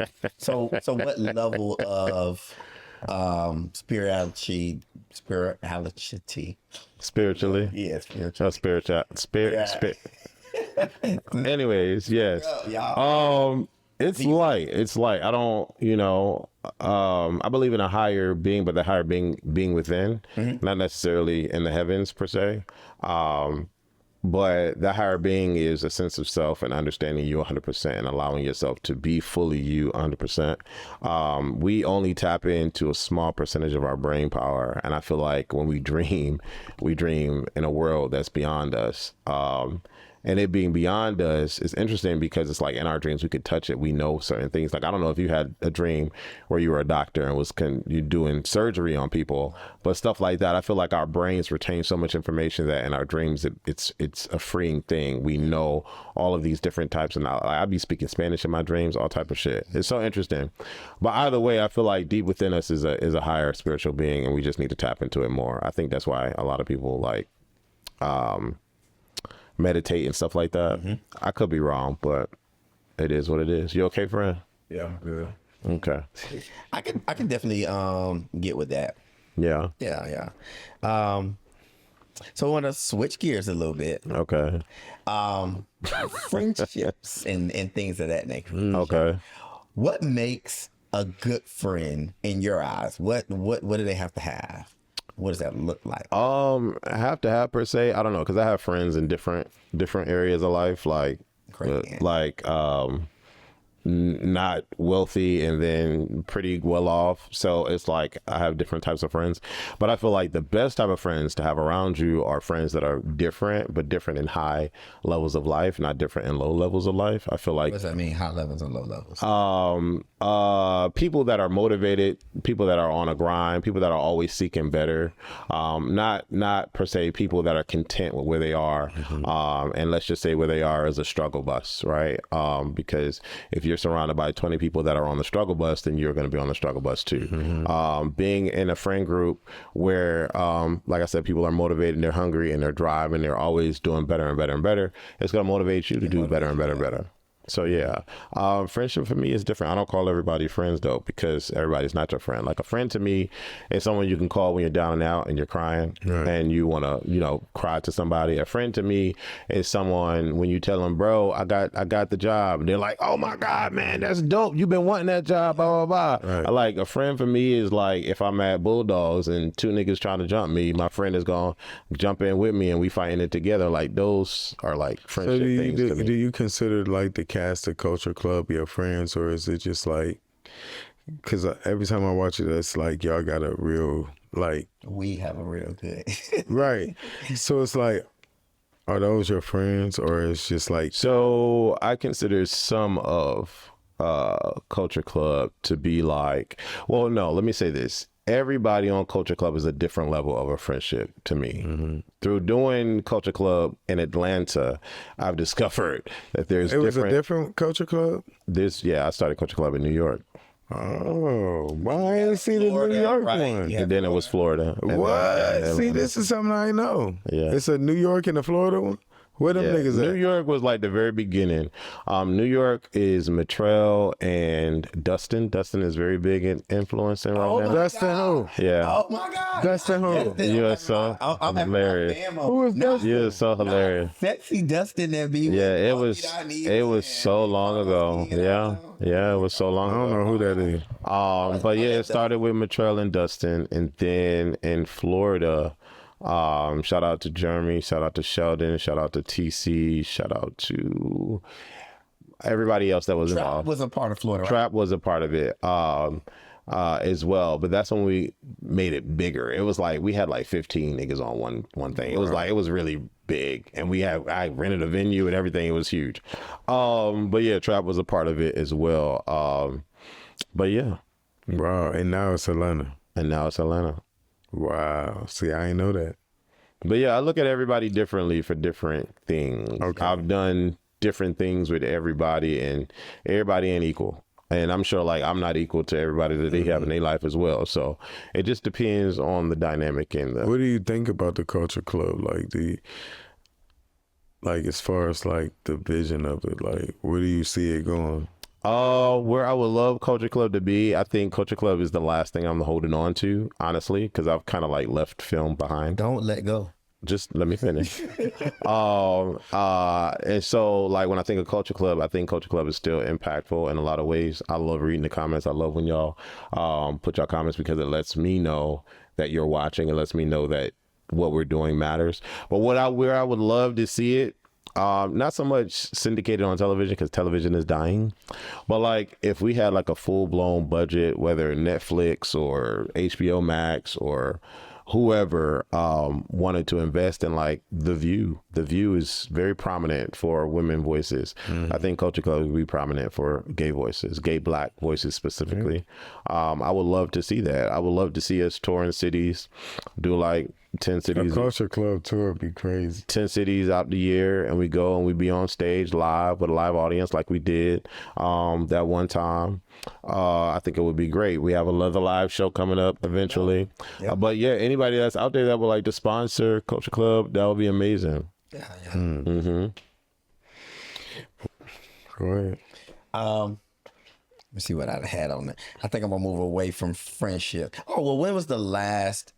Okay. So what level of spirituality? Spiritually? Yeah, Anyways, yes. It's light. It's light. I don't, I believe in a higher being, but the higher being within, not necessarily in the heavens per se. But the higher being is a sense of self and understanding you 100% and allowing yourself to be fully you 100%. We only tap into a small percentage of our brain power. And I feel like when we dream in a world that's beyond us. And it being beyond us is interesting because it's like in our dreams, we could touch it. We know certain things. Like, I don't know if you had a dream where you were a doctor and you doing surgery on people, but stuff like that. I feel like our brains retain so much information that in our dreams, it's a freeing thing. We know all of these different types of knowledge. I'd be speaking Spanish in my dreams, all type of shit. It's so interesting. But either way, I feel like deep within us is a higher spiritual being, and we just need to tap into it more. I think that's why a lot of people like, meditate and stuff like that. I could be wrong, but it is what it is. You okay, friend? Yeah, I'm good. Okay. I can definitely get with that. Yeah. Yeah. So I want to switch gears a little bit. Okay. Friendships and things of that nature. Okay. What makes a good friend in your eyes? What do they have to have? What does that look like? Have to have per se. I don't know, because I have friends in different areas of life, like not wealthy and then pretty well off. So it's like I have different types of friends. But I feel like the best type of friends to have around you are friends that are different, but different in high levels of life, not different in low levels of life. I feel like. What does that mean? High levels and low levels? People that are motivated, people that are on a grind, people that are always seeking better. Not per se people that are content with where they are. And let's just say where they are is a struggle bus, right? Because if you're surrounded by 20 people that are on the struggle bus, then you're going to be on the struggle bus too. Being in a friend group where, like I said, people are motivated and they're hungry and they're driving, they're always doing better and better and better. It's going to motivate you to do better and better and better. So yeah, friendship for me is different. I don't call everybody friends though, because everybody's not your friend. Like a friend to me is someone you can call when you're down and out and you're crying and you want to, cry to somebody. A friend to me is someone when you tell them, bro, I got the job. And they're like, oh my God, man, that's dope. You've been wanting that job, blah, blah, blah. Right. Like a friend for me is like, if I'm at Bulldogs and two niggas trying to jump me, my friend is going to jump in with me and we fighting it together. Like those are like friendship things to me. Do you consider like the cast of Culture Club your friends, or is it just like, because every time I watch it, it's like y'all got a real, like, we have a real good. right. So it's like, are those your friends, or it's just like? So I consider some of Culture Club to be like, well, no, let me say this. Everybody on Culture Club is a different level of a friendship to me. Through doing Culture Club in Atlanta, I've discovered that there's It was a different Culture Club? I started Culture Club in New York. Oh, why I didn't see the New York one? And then it was Florida. What? See, this is something I know. Yeah. It's a New York and a Florida one? Where them niggas New at? York was like the very beginning. New York is Matrell and Dustin. Dustin is very big in influencing right now. Dustin who? Yeah. Oh my God. Dustin who? You are so hilarious. Who is Dustin? You're so hilarious. Sexy Dustin that be Yeah, it was so long ago. Yeah, it was so long I don't ago. know who that is. But yeah, it started with Matrell and Dustin, and then in Florida, shout out to Jeremy, shout out to Sheldon, shout out to TC, shout out to everybody else that was Trap involved. was a part of Florida, right? Trap was a part of it as well, but that's when we made it bigger. It was like we had like 15 niggas on one thing. It was like, it was really big, and I rented a venue and everything. It was huge. But yeah, Trap was a part of it as well. But yeah, Wow, and now it's Atlanta. Wow, see, I ain't know that. But yeah, I look at everybody differently for different things. Okay. I've done different things with everybody, and everybody ain't equal. And I'm sure like I'm not equal to everybody that they have in their life as well. So it just depends on the dynamic and the. What do you think about the Culture Club? Like as far as like the vision of it, like where do you see it going? Where I would love Culture Club to be, I think Culture Club is the last thing I'm holding on to, honestly, because I've kind of like left film behind. Don't let go. Just let me finish. And so like when I think of Culture Club, I think Culture Club is still impactful in a lot of ways. I love reading the comments. I love when y'all put your comments, because it lets me know that you're watching. It lets me know that what we're doing matters. But where I would love to see it, not so much syndicated on television, because television is dying, but like if we had like a full-blown budget, whether Netflix or HBO Max or whoever wanted to invest in like The View. The View is very prominent for women voices. I think Culture Club would be prominent for gay voices, gay Black voices specifically. I would love to see that. I would love to see us tour in cities, do like 10 cities. A Culture Club tour would be crazy. 10 cities out the year, and we go and we be on stage live with a live audience like we did that one time. I think it would be great. We have another live show coming up eventually. But yeah, anybody that's out there that would like to sponsor Culture Club, that would be amazing. Go ahead. Let's see what I had on that. I think I'm gonna move away from friendship. Oh well, when was the last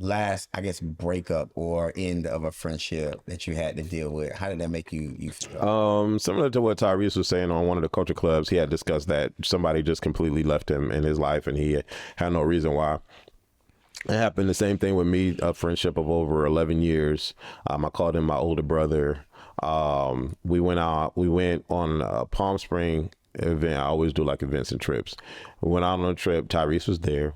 I guess breakup or end of a friendship that you had to deal with? How did that make you feel? Similar to what Tyrese was saying on one of the Culture Clubs, he had discussed that somebody just completely left him in his life, and he had no reason why. It happened the same thing with me, a friendship of over 11 years. I called him my older brother. We went on a Palm Spring event. I always do like events and trips. We went out on a trip. Tyrese was there.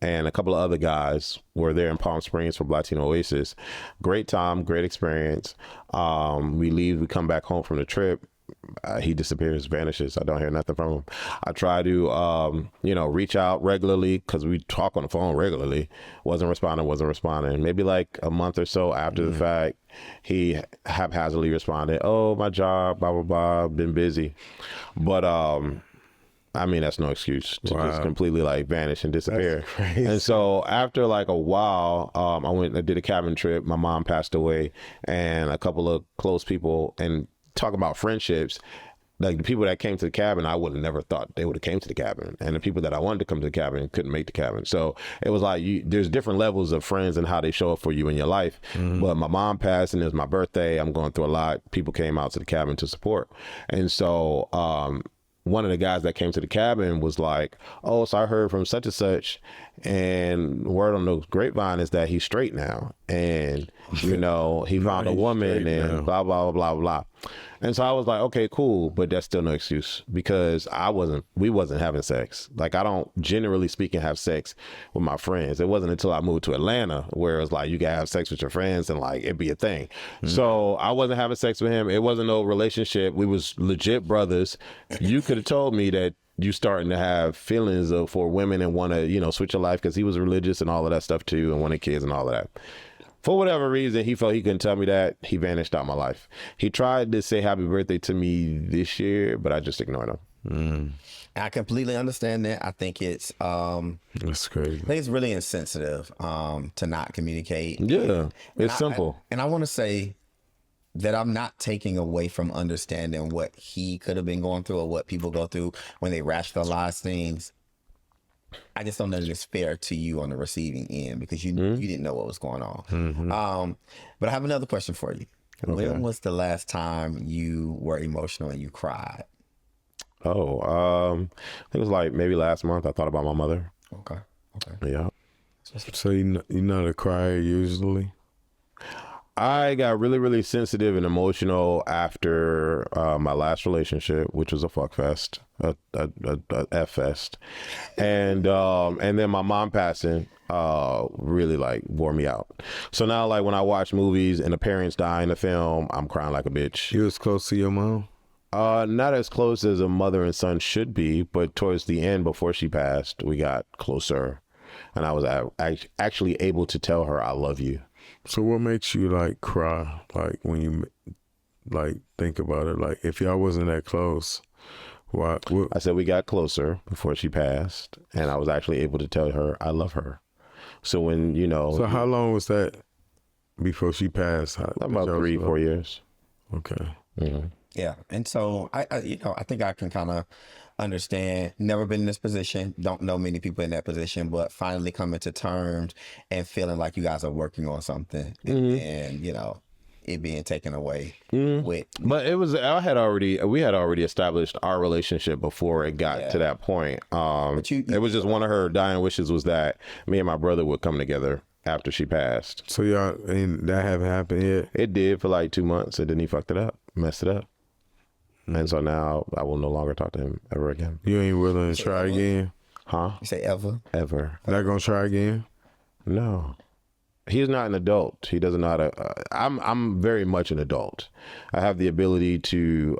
And a couple of other guys were there in Palm Springs for Latino Oasis. Great time, great experience. We leave, we come back home from the trip. He disappears, vanishes. I don't hear nothing from him. I try to, reach out regularly, because we talk on the phone regularly. Wasn't responding. Maybe like a month or so after the fact, he haphazardly responded, "Oh, my job, blah, blah, blah, been busy." But, that's no excuse to just completely like vanish and disappear. And so after like a while, I did a cabin trip. My mom passed away, and a couple of close people, and talk about friendships, like the people that came to the cabin, I would have never thought they would have came to the cabin, and the people that I wanted to come to the cabin couldn't make the cabin. So it was like there's different levels of friends and how they show up for you in your life. But my mom passed, and it was my birthday. I'm going through a lot. People came out to the cabin to support, and so one of the guys that came to the cabin was like, "Oh, so I heard from such and such, and word on the grapevine is that he's straight now, and he found a woman, and blah blah blah blah blah." And so I was like, okay, cool, but that's still no excuse, because we wasn't having sex. Like, I don't, generally speaking, have sex with my friends. It wasn't until I moved to Atlanta where it was like, you can have sex with your friends and like, it'd be a thing. So I wasn't having sex with him. It wasn't no relationship. We was legit brothers. You could have told me that you starting to have feelings for women and want to, switch your life, because he was religious and all of that stuff too, and wanted kids and all of that. For whatever reason, he felt he couldn't tell me that. He vanished out of my life. He tried to say happy birthday to me this year, but I just ignored him. I completely understand that. I think it's That's crazy. I think it's really insensitive to not communicate. Yeah, it's simple. And I want to say that I'm not taking away from understanding what he could have been going through or what people go through when they rationalize things. I just don't know that it's fair to you on the receiving end because you didn't know what was going on. But I have another question for you. Okay. When was the last time you were emotional and you cried? Oh, I think it was like maybe last month. I thought about my mother. Okay. Okay. Yeah. So you're not a crier usually? I got really, really sensitive and emotional after my last relationship, which was a fuck fest, a F fest, and then my mom passing really like wore me out. So now, like when I watch movies and the parents die in the film, I'm crying like a bitch. You was close to your mom? Not as close as a mother and son should be, but towards the end, before she passed, we got closer, and I was actually able to tell her I love you. So what makes you like cry? Like when you like think about it, like if y'all wasn't that close, what? I said we got closer before she passed, and I was actually able to tell her I love her. So when, you know. So how long was that before she passed? About 3-4 years. Okay. Mm-hmm. Yeah. And so I think I can kind of understand, never been in this position, don't know many people in that position, but finally coming to terms and feeling like you guys are working on something and you know, it being taken away with. But we had already established our relationship before it got to that point. It was just one of her dying wishes was that me and my brother would come together after she passed. So y'all, and that haven't happened yet? It did for like 2 months, and then he fucked it up, messed it up. And so now I will no longer talk to him ever again. You ain't willing to try again? Huh? You say ever? Ever. Not gonna try again? No. He's not an adult. He doesn't know how to. I'm very much an adult. I have the ability to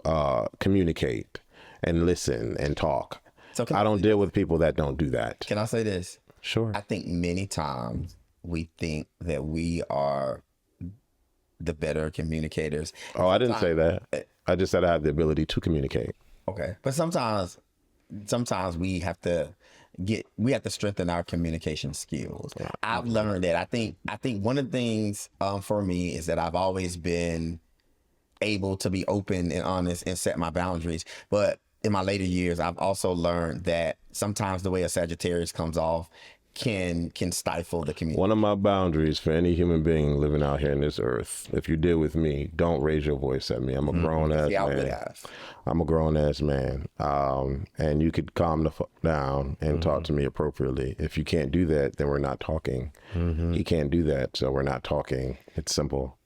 communicate and listen and talk. So I don't deal with people that don't do that. Can I say this? Sure. I think many times we think that we are the better communicators. Oh, I didn't say that. I just said I have the ability to communicate. Okay. But sometimes we have to strengthen our communication skills. I've learned that. I think one of the things for me is that I've always been able to be open and honest and set my boundaries. But in my later years, I've also learned that sometimes the way a Sagittarius comes off can stifle the community. One of my boundaries for any human being living out here in this earth, if you deal with me, don't raise your voice at me. I'm a grown ass man. I'm a grown ass man. And you could calm the fuck down and talk to me appropriately. If you can't do that, then we're not talking. You can't do that, so we're not talking. It's simple.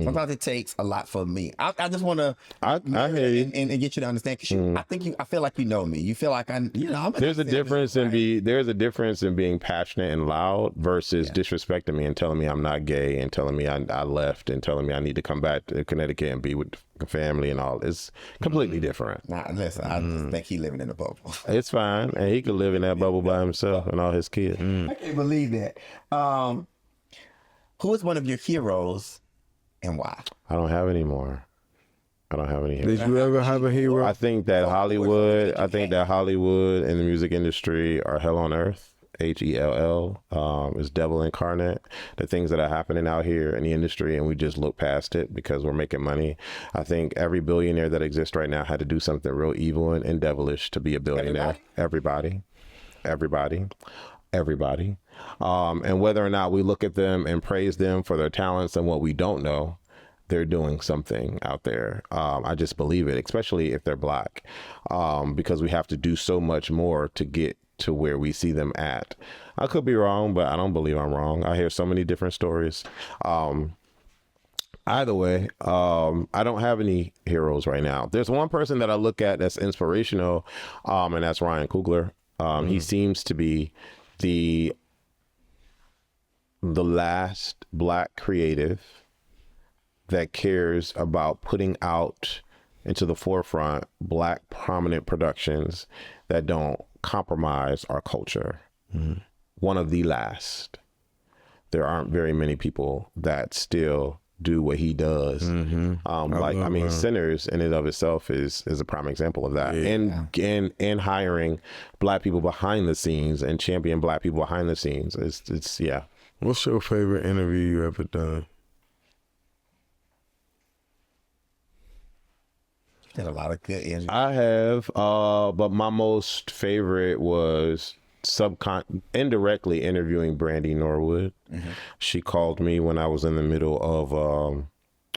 Sometimes it takes a lot for me. I just want to I hear you. and get you to understand, because I feel like you know me. You feel like I'm there's a difference in being passionate and loud versus disrespecting me and telling me I'm not gay and telling me I left and telling me I need to come back to Connecticut and be with the family and all. It's completely different. Nah, listen, I just think he living in a bubble. It's fine, and he could live in that bubble by himself and all his kids. I can't believe that. Who is one of your heroes? And why? I don't have any more. I don't have any heroes. Did you ever have a hero? I think that Hollywood and the music industry are hell on earth. HELL is devil incarnate. The things that are happening out here in the industry, and we just look past it because we're making money. I think every billionaire that exists right now had to do something real evil and devilish to be a billionaire. Everybody. And whether or not we look at them and praise them for their talents and what we don't know, they're doing something out there. I just believe it, especially if they're Black, because we have to do so much more to get to where we see them at. I could be wrong, but I don't believe I'm wrong. I hear so many different stories. Either way, I don't have any heroes right now. There's one person that I look at that's inspirational, and that's Ryan Coogler. He seems to be the last Black creative that cares about putting out into the forefront Black prominent productions that don't compromise our culture. One of the last. There aren't very many people that still do what he does. Sinners in and of itself is a prime example of that. And hiring Black people behind the scenes and champion Black people behind the scenes. It's yeah. What's your favorite interview you ever done? Did a lot of good interviews. I have, but my most favorite was indirectly interviewing Brandy Norwood. Mm-hmm. She called me when I was in the middle of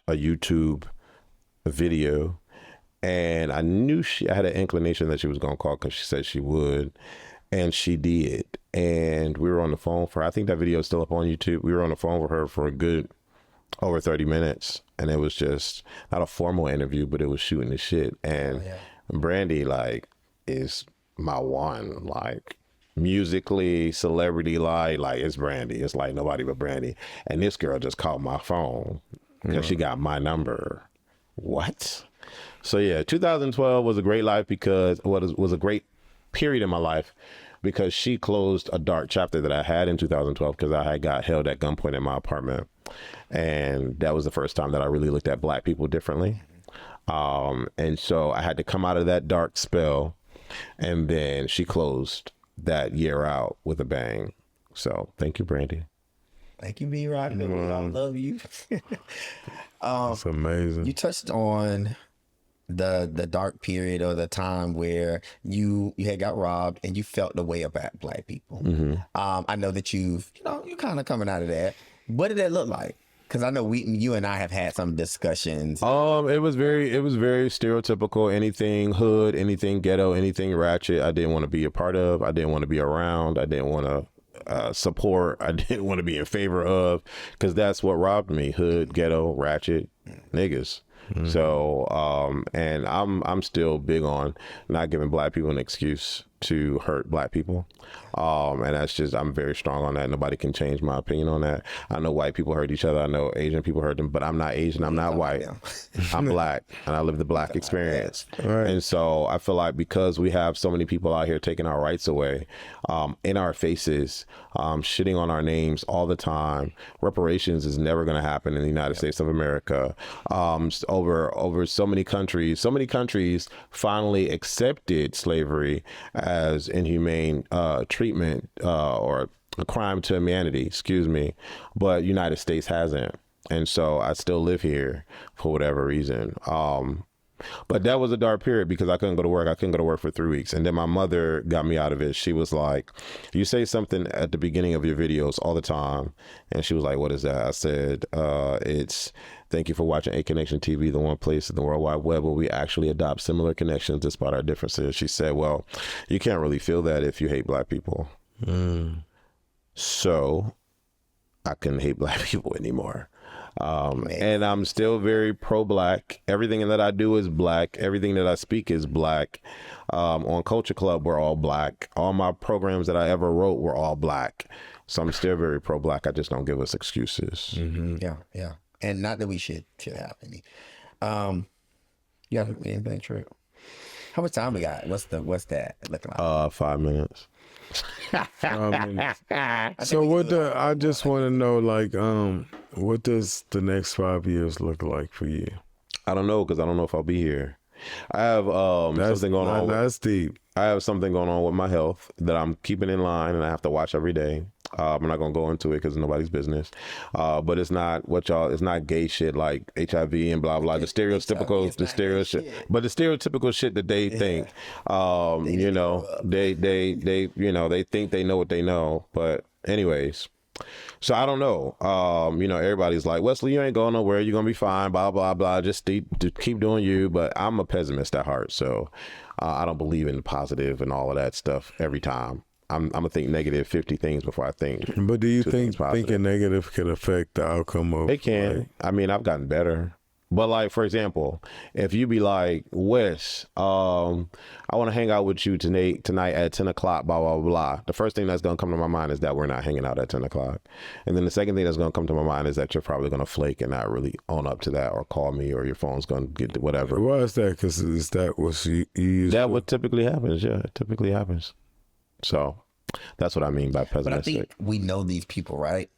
a YouTube video, and I knew I had an inclination that she was going to call because she said she would, and she did. And we were on the phone for, I think that video is still up on YouTube. We were on the phone with her for a good over 30 minutes, and it was just not a formal interview, but it was shooting the shit. And Brandy is my one, musically, celebrity, like it's Brandy. It's like nobody but Brandy. And this girl just called my phone because she got my number. What? So yeah, 2012 was a great life because was a great period in my life because she closed a dark chapter that I had in 2012 because I had got held at gunpoint in my apartment. And that was the first time that I really looked at Black people differently. And so I had to come out of that dark spell, and then she closed that year out with a bang. So thank you, Brandy. Thank you, B-Rock. I love you. That's amazing. You touched on the dark period or the time where you had got robbed and you felt the way about Black people. Mm-hmm. I know that you're kind of coming out of that. What did that look like? Because I know you and I have had some discussions. It was very stereotypical. Anything hood, anything ghetto, anything ratchet, I didn't want to be a part of. I didn't want to be around. I didn't want to support. I didn't want to be in favor of, because that's what robbed me: hood, ghetto, ratchet, niggas. Mm-hmm. So, and I'm still big on not giving Black people an excuse to hurt Black people. And that's just, I'm very strong on that. Nobody can change my opinion on that. I know white people hurt each other. I know Asian people hurt them, but I'm not Asian. I'm not white. I'm Black, and I live the Black experience. Right. And so I feel like because we have so many people out here taking our rights away, in our faces, shitting on our names all the time, reparations is never going to happen in the United States of America. Over so many countries finally accepted slavery as inhumane treatment or a crime to humanity, but United States hasn't. And so I still live here for whatever reason. But that was a dark period because I couldn't go to work. I couldn't go to work for 3 weeks. And then my mother got me out of it. She was like, you say something at the beginning of your videos all the time. And she was like, what is that? I said, it's thank you for watching A Connection TV, the one place in the World Wide Web where we actually adopt similar connections despite our differences. She said, well, you can't really feel that if you hate Black people. So I couldn't hate Black people anymore. And I'm still very pro-Black. Everything that I do is Black. Everything that I speak is Black. On Culture Club, we're all Black. All my programs that I ever wrote were all Black. So I'm still very pro-Black. I just don't give us excuses. Mm-hmm. Yeah. And not that we should have any. You got anything, True? How much time we got? What's that looking like? 5 minutes. So I just want to know, what does the next 5 years look like for you? I don't know, because I don't know if I'll be here. I have something going on. That's deep. I have something going on with my health that I'm keeping in line, and I have to watch every day. I'm not gonna go into it because it's nobody's business. But it's not it's not gay shit like HIV and blah blah. The stereotypical shit that they think. They think they know what they know. But anyways. So I don't know. Everybody's like, Wesley, you ain't going nowhere. You're gonna be fine. Blah blah blah. Just keep doing you. But I'm a pessimist at heart, so I don't believe in the positive and all of that stuff every time. I'm gonna think negative 50 things before I think. But do you think thinking negative could affect the outcome of? It can. I mean, I've gotten better. But like, for example, if you be like, Wes, I want to hang out with you tonight at 10 o'clock, blah, blah, blah. The first thing that's going to come to my mind is that we're not hanging out at 10 o'clock. And then the second thing that's going to come to my mind is that you're probably going to flake and not really own up to that or call me or your phone's going to get whatever. Why is that? Because is that what you use? That what typically happens. Yeah, it typically happens. So that's what I mean by pessimistic. But I think we know these people, right?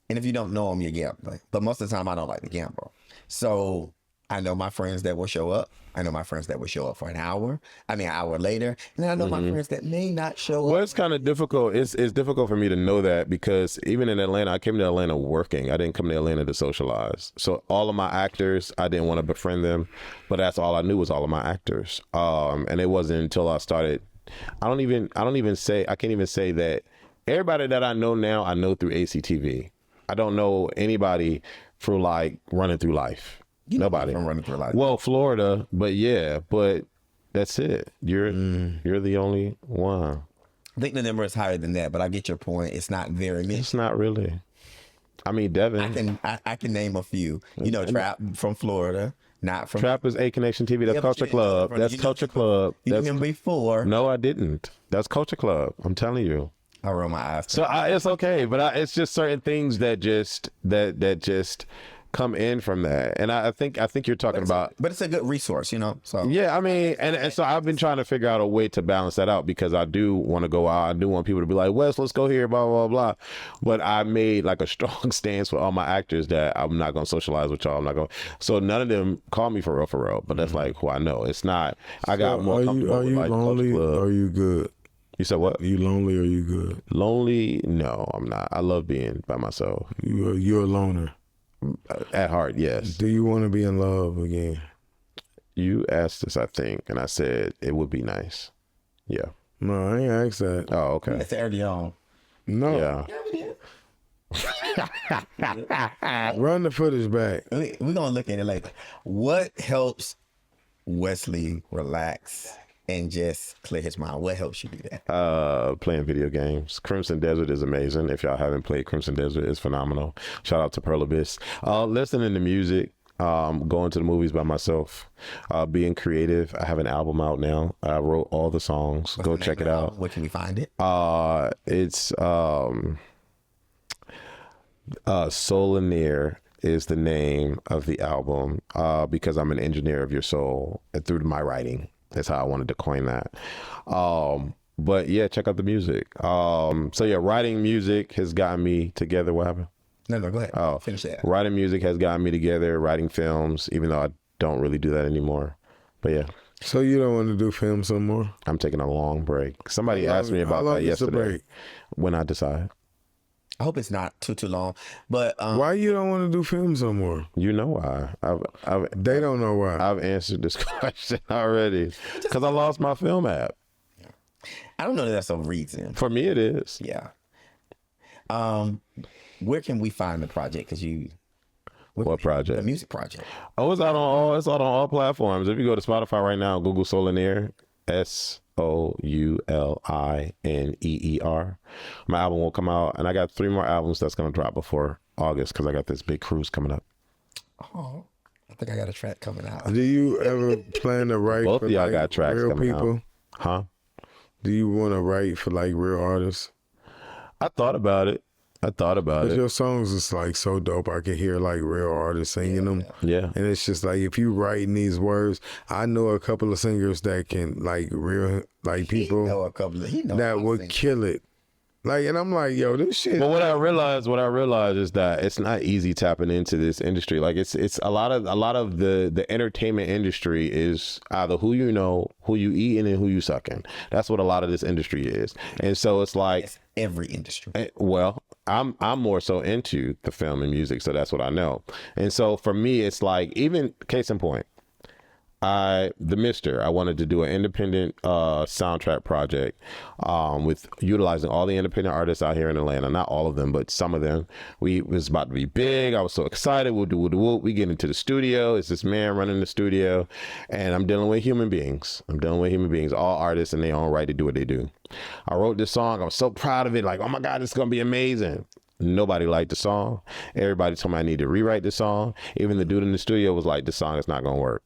And if you don't know them, you're gambling. But most of the time, I don't like to gamble. So I know my friends that will show up. I know my friends that will show up for an hour later. And then I know my friends that may not show up. Well, it's kind of difficult. It's difficult for me to know that because even in Atlanta, I came to Atlanta working. I didn't come to Atlanta to socialize. So all of my actors, I didn't want to befriend them, but that's all I knew was all of my actors. And it wasn't until I started. I can't even say that everybody that I know now, I know through ACTV. I don't know anybody through like running through life. Nobody from running through life. Well, Florida, but that's it. You're the only one. I think the number is higher than that, but I get your point. It's not very many. It's not really. I mean, Devin. I can name a few. You know, Trap from Florida, not from Trap is A Connection TV. That's Culture Club. That's Culture Club. You knew him before. No, I didn't. That's Culture Club. I'm telling you. I roll my eyes. So it's okay, but it's just certain things that just come in from that, and I think you're talking about. But it's a good resource, you know. So yeah, I mean, and so I've been trying to figure out a way to balance that out because I do want to go out. I do want people to be like, Wes, let's go here, blah blah blah. But I made like a strong stance with all my actors that I'm not gonna socialize with y'all. I'm not going. So none of them call me for real. But that's like who I know. It's not. I got more. Are you like lonely? Or are you good? You said what? Are you lonely or are you good? Lonely? No, I'm not. I love being by myself. You're a loner. At heart, yes. Do you want to be in love again? You asked this, I think, and I said it would be nice. Yeah. No, I ain't asked that. Oh, okay. It's already on. No. Yeah. Run the footage back. We're gonna look at it later. What helps Wesley relax and just clear his mind? What helps you do that? Playing video games. Crimson Desert is amazing. If y'all haven't played Crimson Desert, it's phenomenal. Shout out to Pearl Abyss. Listening to music, going to the movies by myself, being creative. I have an album out now. I wrote all the songs. Go check it out. Where can we find it? It's Soul and Near is the name of the album because I'm an engineer of your soul and through my writing. That's how I wanted to coin that. But yeah, check out the music. So yeah, writing music has gotten me together. What happened? No, go ahead. Finish that. Writing music has gotten me together, writing films, even though I don't really do that anymore. But yeah. So you don't want to do films no more? I'm taking a long break. Somebody asked me about that yesterday. When I decide. I hope it's not too long. But why you don't want to do films no more? You know why? They don't know why. I've answered this question already because I lost my film app. I don't know that that's a reason. For me, it is. Yeah. Where can we find the project? Because what project? The music project. Oh, it's out on all platforms. If you go to Spotify right now, Google Soulinaire, SOULINEER. My album will come out, and I got 3 more albums that's gonna drop before August because I got this big cruise coming up. Oh, I think I got a track coming out. Do you ever plan to write Both for of y'all like got tracks real coming people? out. Huh? Do you want to write for like real artists? I thought about it. But your songs is like so dope. I can hear like real artists singing them. Yeah. And it's just like if you writing these words, I know a couple of singers that can like real like people that would kill it. Like, and I'm like, yo, this shit. But what I realized is that it's not easy tapping into this industry. Like it's a lot of the entertainment industry is either who you know, who you eating, and who you sucking. That's what a lot of this industry is. And so it's like it's every industry. Well, I'm more so into the film and music, so that's what I know. And so for me, it's like, even case in point, I wanted to do an independent soundtrack project with utilizing all the independent artists out here in Atlanta. Not all of them, but some of them. It was about to be big. I was so excited. We get into the studio. It's this man running the studio, and I'm dealing with human beings. All artists in their own right to do what they do. I wrote this song. I was so proud of it. Like, oh my God, it's gonna be amazing. Nobody liked the song. Everybody told me I need to rewrite the song. Even the dude in the studio was like, this song is not gonna work.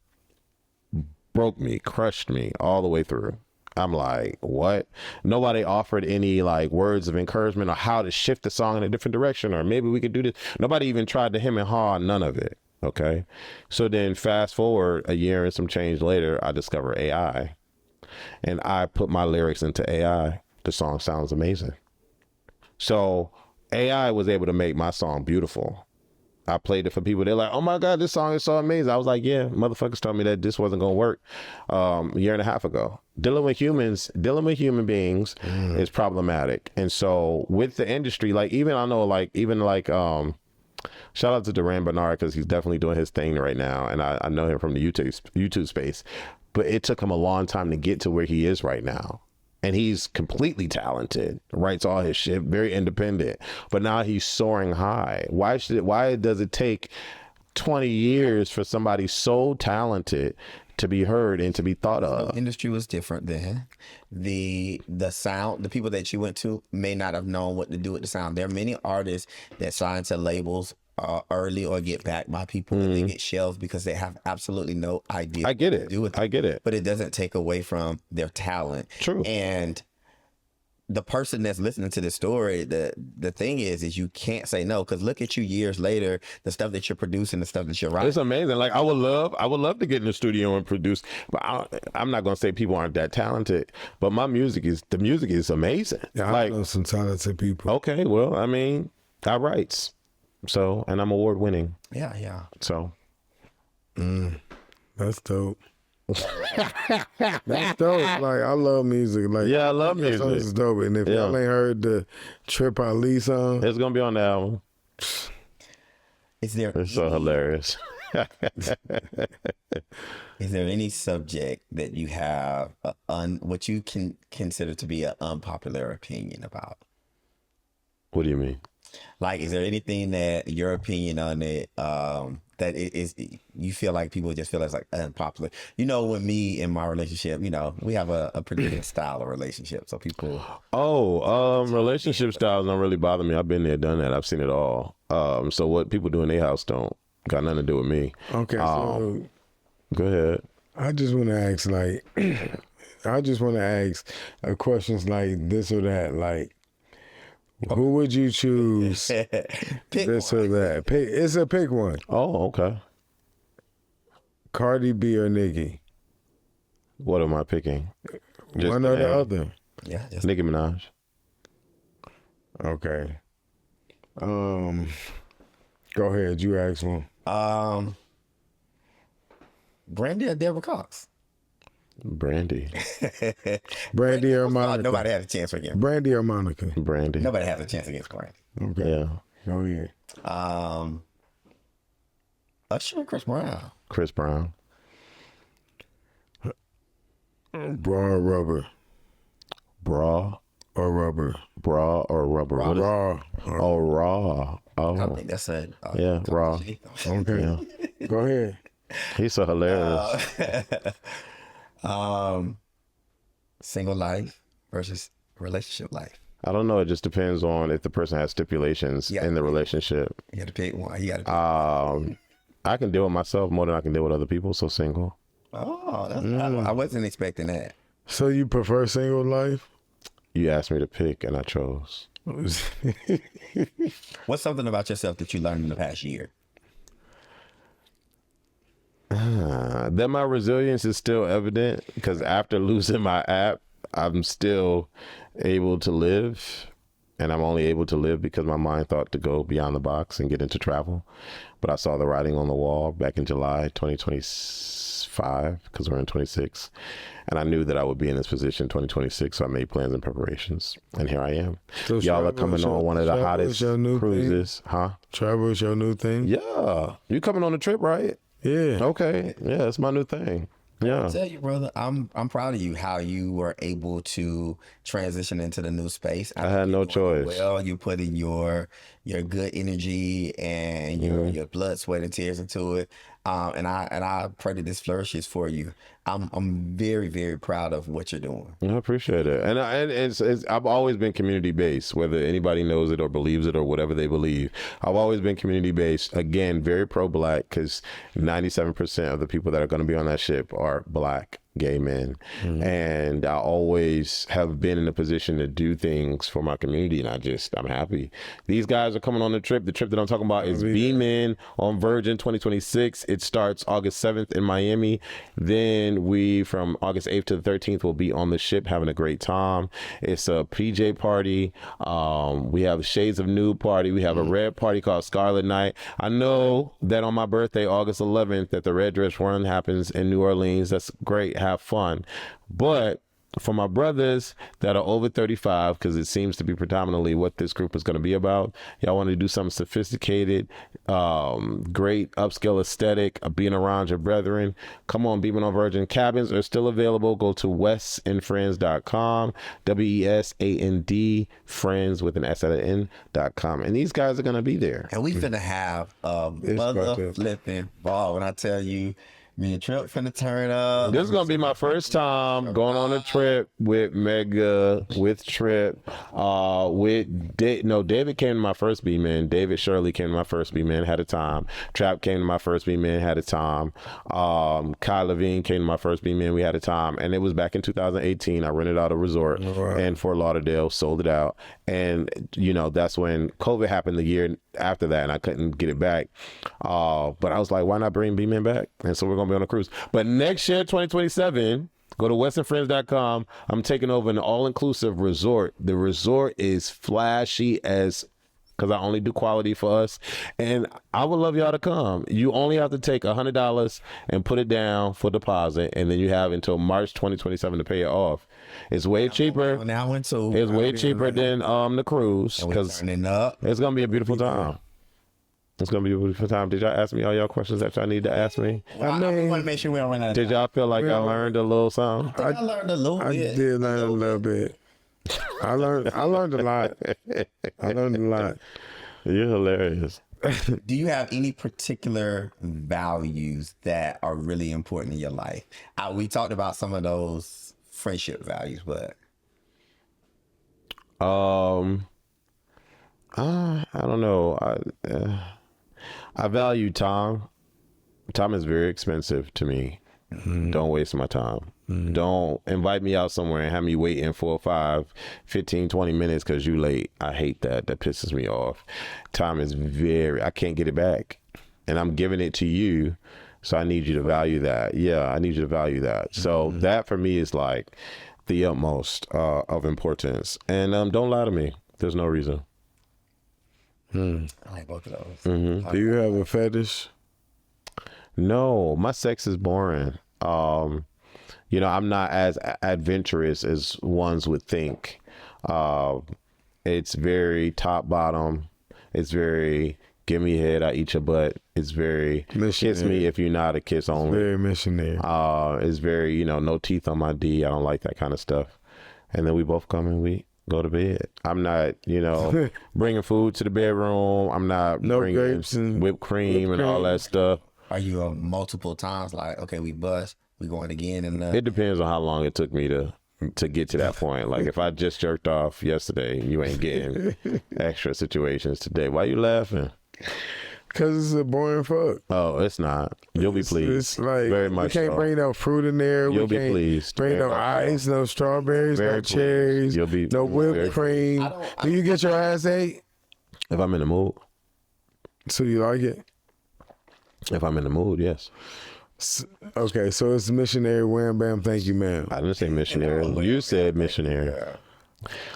Broke me, crushed me all the way through. I'm like, what? Nobody offered any like words of encouragement or how to shift the song in a different direction, or maybe we could do this. Nobody even tried to hem and haw, none of it. Okay. So then fast forward a year and some change later, I discover AI, and I put my lyrics into AI. The song sounds amazing. So AI was able to make my song beautiful. I played it for people. They're like, "Oh my God, this song is so amazing." I was like, "Yeah, motherfuckers told me that this wasn't gonna work a year and a half ago." Dealing with human beings is problematic, and so with the industry, like even I know, like even like shout out to Duran Bernard because he's definitely doing his thing right now, and I know him from the YouTube space, but it took him a long time to get to where he is right now. And he's completely talented, writes all his shit, very independent. But now he's soaring high. Why does it take 20 years for somebody so talented to be heard and to be thought of? The industry was different then. The sound, the people that you went to may not have known what to do with the sound. There are many artists that sign to labels early or get backed by people and they get shelved because they have absolutely no idea I get it. what to do with it. I get it. But it doesn't take away from their talent. True. And the person that's listening to this story, the thing is you can't say no, because look at you years later, the stuff that you're producing, the stuff that you're writing. It's amazing. Like I would love to get in the studio and produce, but I'm not gonna say people aren't that talented. But the music is amazing. Yeah, I know some talented people. Okay, well, I mean, I writes, so and I'm award winning. Yeah. So That's dope. That's dope. Like I love music. Like yeah, I love music. It's dope. And if y'all ain't heard the Trip Ali song, It's gonna be on the album. Is there It's so hilarious. Is there any subject that you have what you can consider to be an unpopular opinion about? What do you mean? Like, is there anything that your opinion on it that it is you feel like people just feel it's like unpopular? You know, with me in my relationship, you know, we have a pretty good style of relationship. So people relationship styles don't really bother me. I've been there, done that. I've seen it all. So what people do in their house don't got nothing to do with me. okay. So Go ahead. I just want to ask, like, questions like this or that, like. Who would you choose? pick this one. or that? It's a pick one. Oh, okay. Cardi B or Nicki? What am I picking? One or the other. Yeah, just Nicki Minaj. Okay. Go ahead. You ask one. Brandy or Deborah Cox? Brandy. Brandy or Monica? Nobody had a chance against Brandy or Monica? Brandy. Nobody has a chance against Brandy. Okay. Yeah. Go ahead. Usher or Chris Brown? Chris Brown. Bra or rubber? Bra Or rubber? or rubber. What is- Raw. Oh, raw. I Oh, think that's a yeah, raw. Okay. Yeah. Go ahead. He's so hilarious. Single life versus relationship life. I don't know. It just depends on if the person has stipulations Yeah. in the relationship. You got to pick one. You got to pick. I can deal with myself more than I can deal with other people. So single. I wasn't expecting that. So you prefer single life? You asked me to pick, and I chose. What's something about yourself that you learned in the past year? That my resilience is still evident because after losing my app, I'm still able to live, and I'm only able to live because my mind thought to go beyond the box and get into travel. But I saw the writing on the wall back in July 2025 because we're in 26, and I knew that I would be in this position 2026. So I made plans and preparations, and here I am. So Y'all are coming on one of the hottest your new cruises, huh? Travel is your new thing? Yeah, you coming on a trip, right? Yeah. Okay, yeah, it's my new thing. Yeah. I tell you, brother, I'm proud of you how you were able to transition into the new space. I had no choice. Well, you put in your good energy and your blood, sweat, and tears into it. And I pray that this flourishes for you. I'm very, very proud of what you're doing. I appreciate it, and I've always been community based, whether anybody knows it or believes it or whatever they believe. I've always been community based. Again, very pro Black because 97% of the people that are going to be on that ship are Black. gay men. And I always have been in a position to do things for my community, and I'm happy. These guys are coming on the trip. The trip that I'm talking about is Beamin' on Virgin 2026. It starts August 7th in Miami. Then we, from August 8th to the 13th, will be on the ship having a great time. It's a PJ party. We have a Shades of Nude party. We have a red party called Scarlet Night. I know that on my birthday, August 11th, that the Red Dress Run happens in New Orleans. That's great. Have fun. But for my brothers that are over 35, because it seems to be predominantly what this group is going to be about, y'all want to do something sophisticated, great upscale aesthetic, being around your brethren, come on. Beamin' on Virgin cabins are still available. Go to wesandfriends.com, WESAND, friends with an S at the end.com, and these guys are going to be there. And we finna have mother flipping ball. When I tell you, me and Trip finna turn up. This is gonna be my first time going on a trip with Mega, with Trip, David came to my first B-Man. David Shirley came to my first B-Man, had a time. Trap came to my first B-Man, had a time. Kyle Levine came to my first B-Man, we had a time. And it was back in 2018. I rented out a resort in Fort Lauderdale, sold it out. And, that's when COVID happened the year after that, and I couldn't get it back. But I was like, why not bring B-Man back? And so we're going to be on a cruise. But next year, 2027, go to wesandfriends.com. I'm taking over an all-inclusive resort. The resort is flashy as, because I only do quality for us. And I would love y'all to come. You only have to take $100 and put it down for deposit, and then you have until March 2027 to pay it off. It's way cheaper. Now one too. It's way cheaper than the cruise, because it's gonna be a beautiful time. It's gonna be a beautiful time. Did y'all ask me all y'all questions that y'all need to ask me? I want to make sure we don't run out of Did y'all feel like I learned a little something? I learned a little bit. I did learn a little bit. I learned a lot. I learned a lot. You're hilarious. Do you have any particular values that are really important in your life? We talked about some of those friendship values, but I don't know. I value time. Time is very expensive to me. Don't waste my time. Don't invite me out somewhere and have me waiting 4 or 5, 15, 20 minutes because you late. I hate that. That pisses me off. Time is I can't get it back. And I'm giving it to you. So I need you to value that. Yeah, I need you to value that. So that for me is like the utmost of importance. And don't lie to me. There's no reason. I like both of those. Do you have a fetish? No, my sex is boring. I'm not as adventurous as ones would think. It's very top bottom. It's very give me head, I eat your butt. It's very missionary. Kiss me if you're not a kiss only. It's very missionary. It's very no teeth on my D. I don't like that kind of stuff. And then we both come and we go to bed. I'm not bringing food to the bedroom. I'm not bringing grapes and whipped cream and all that stuff. Are you multiple times like, okay, we bust, we going again? And it depends on how long it took me to get to that point. Like if I just jerked off yesterday, you ain't getting extra situations today. Why you laughing? Because it's a boring fuck. Oh, it's not. You'll be pleased. It's like very much. We can't bring no fruit in there. You'll we be pleased. Bring no ice, no strawberries, no cherries, You'll be no whipped cream. Do you get your ass ate? If I'm in the mood. So you like it? If I'm in the mood, yes. Okay, so it's missionary, wham bam, thank you, ma'am. I didn't say missionary. You said missionary. Yeah.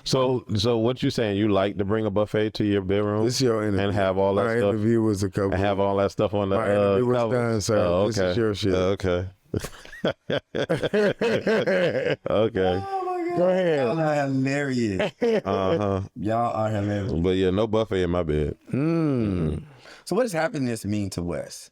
So what you saying? You like to bring a buffet to your bedroom? This is your interview. And have all that My stuff. interview was a couple. And have all that stuff on the. My interview was done, sir. Oh, okay. This is your shit. Okay. Okay. Go ahead. Y'all are hilarious. Y'all are hilarious. But yeah, no buffet in my bed. So what does happiness mean to Wes?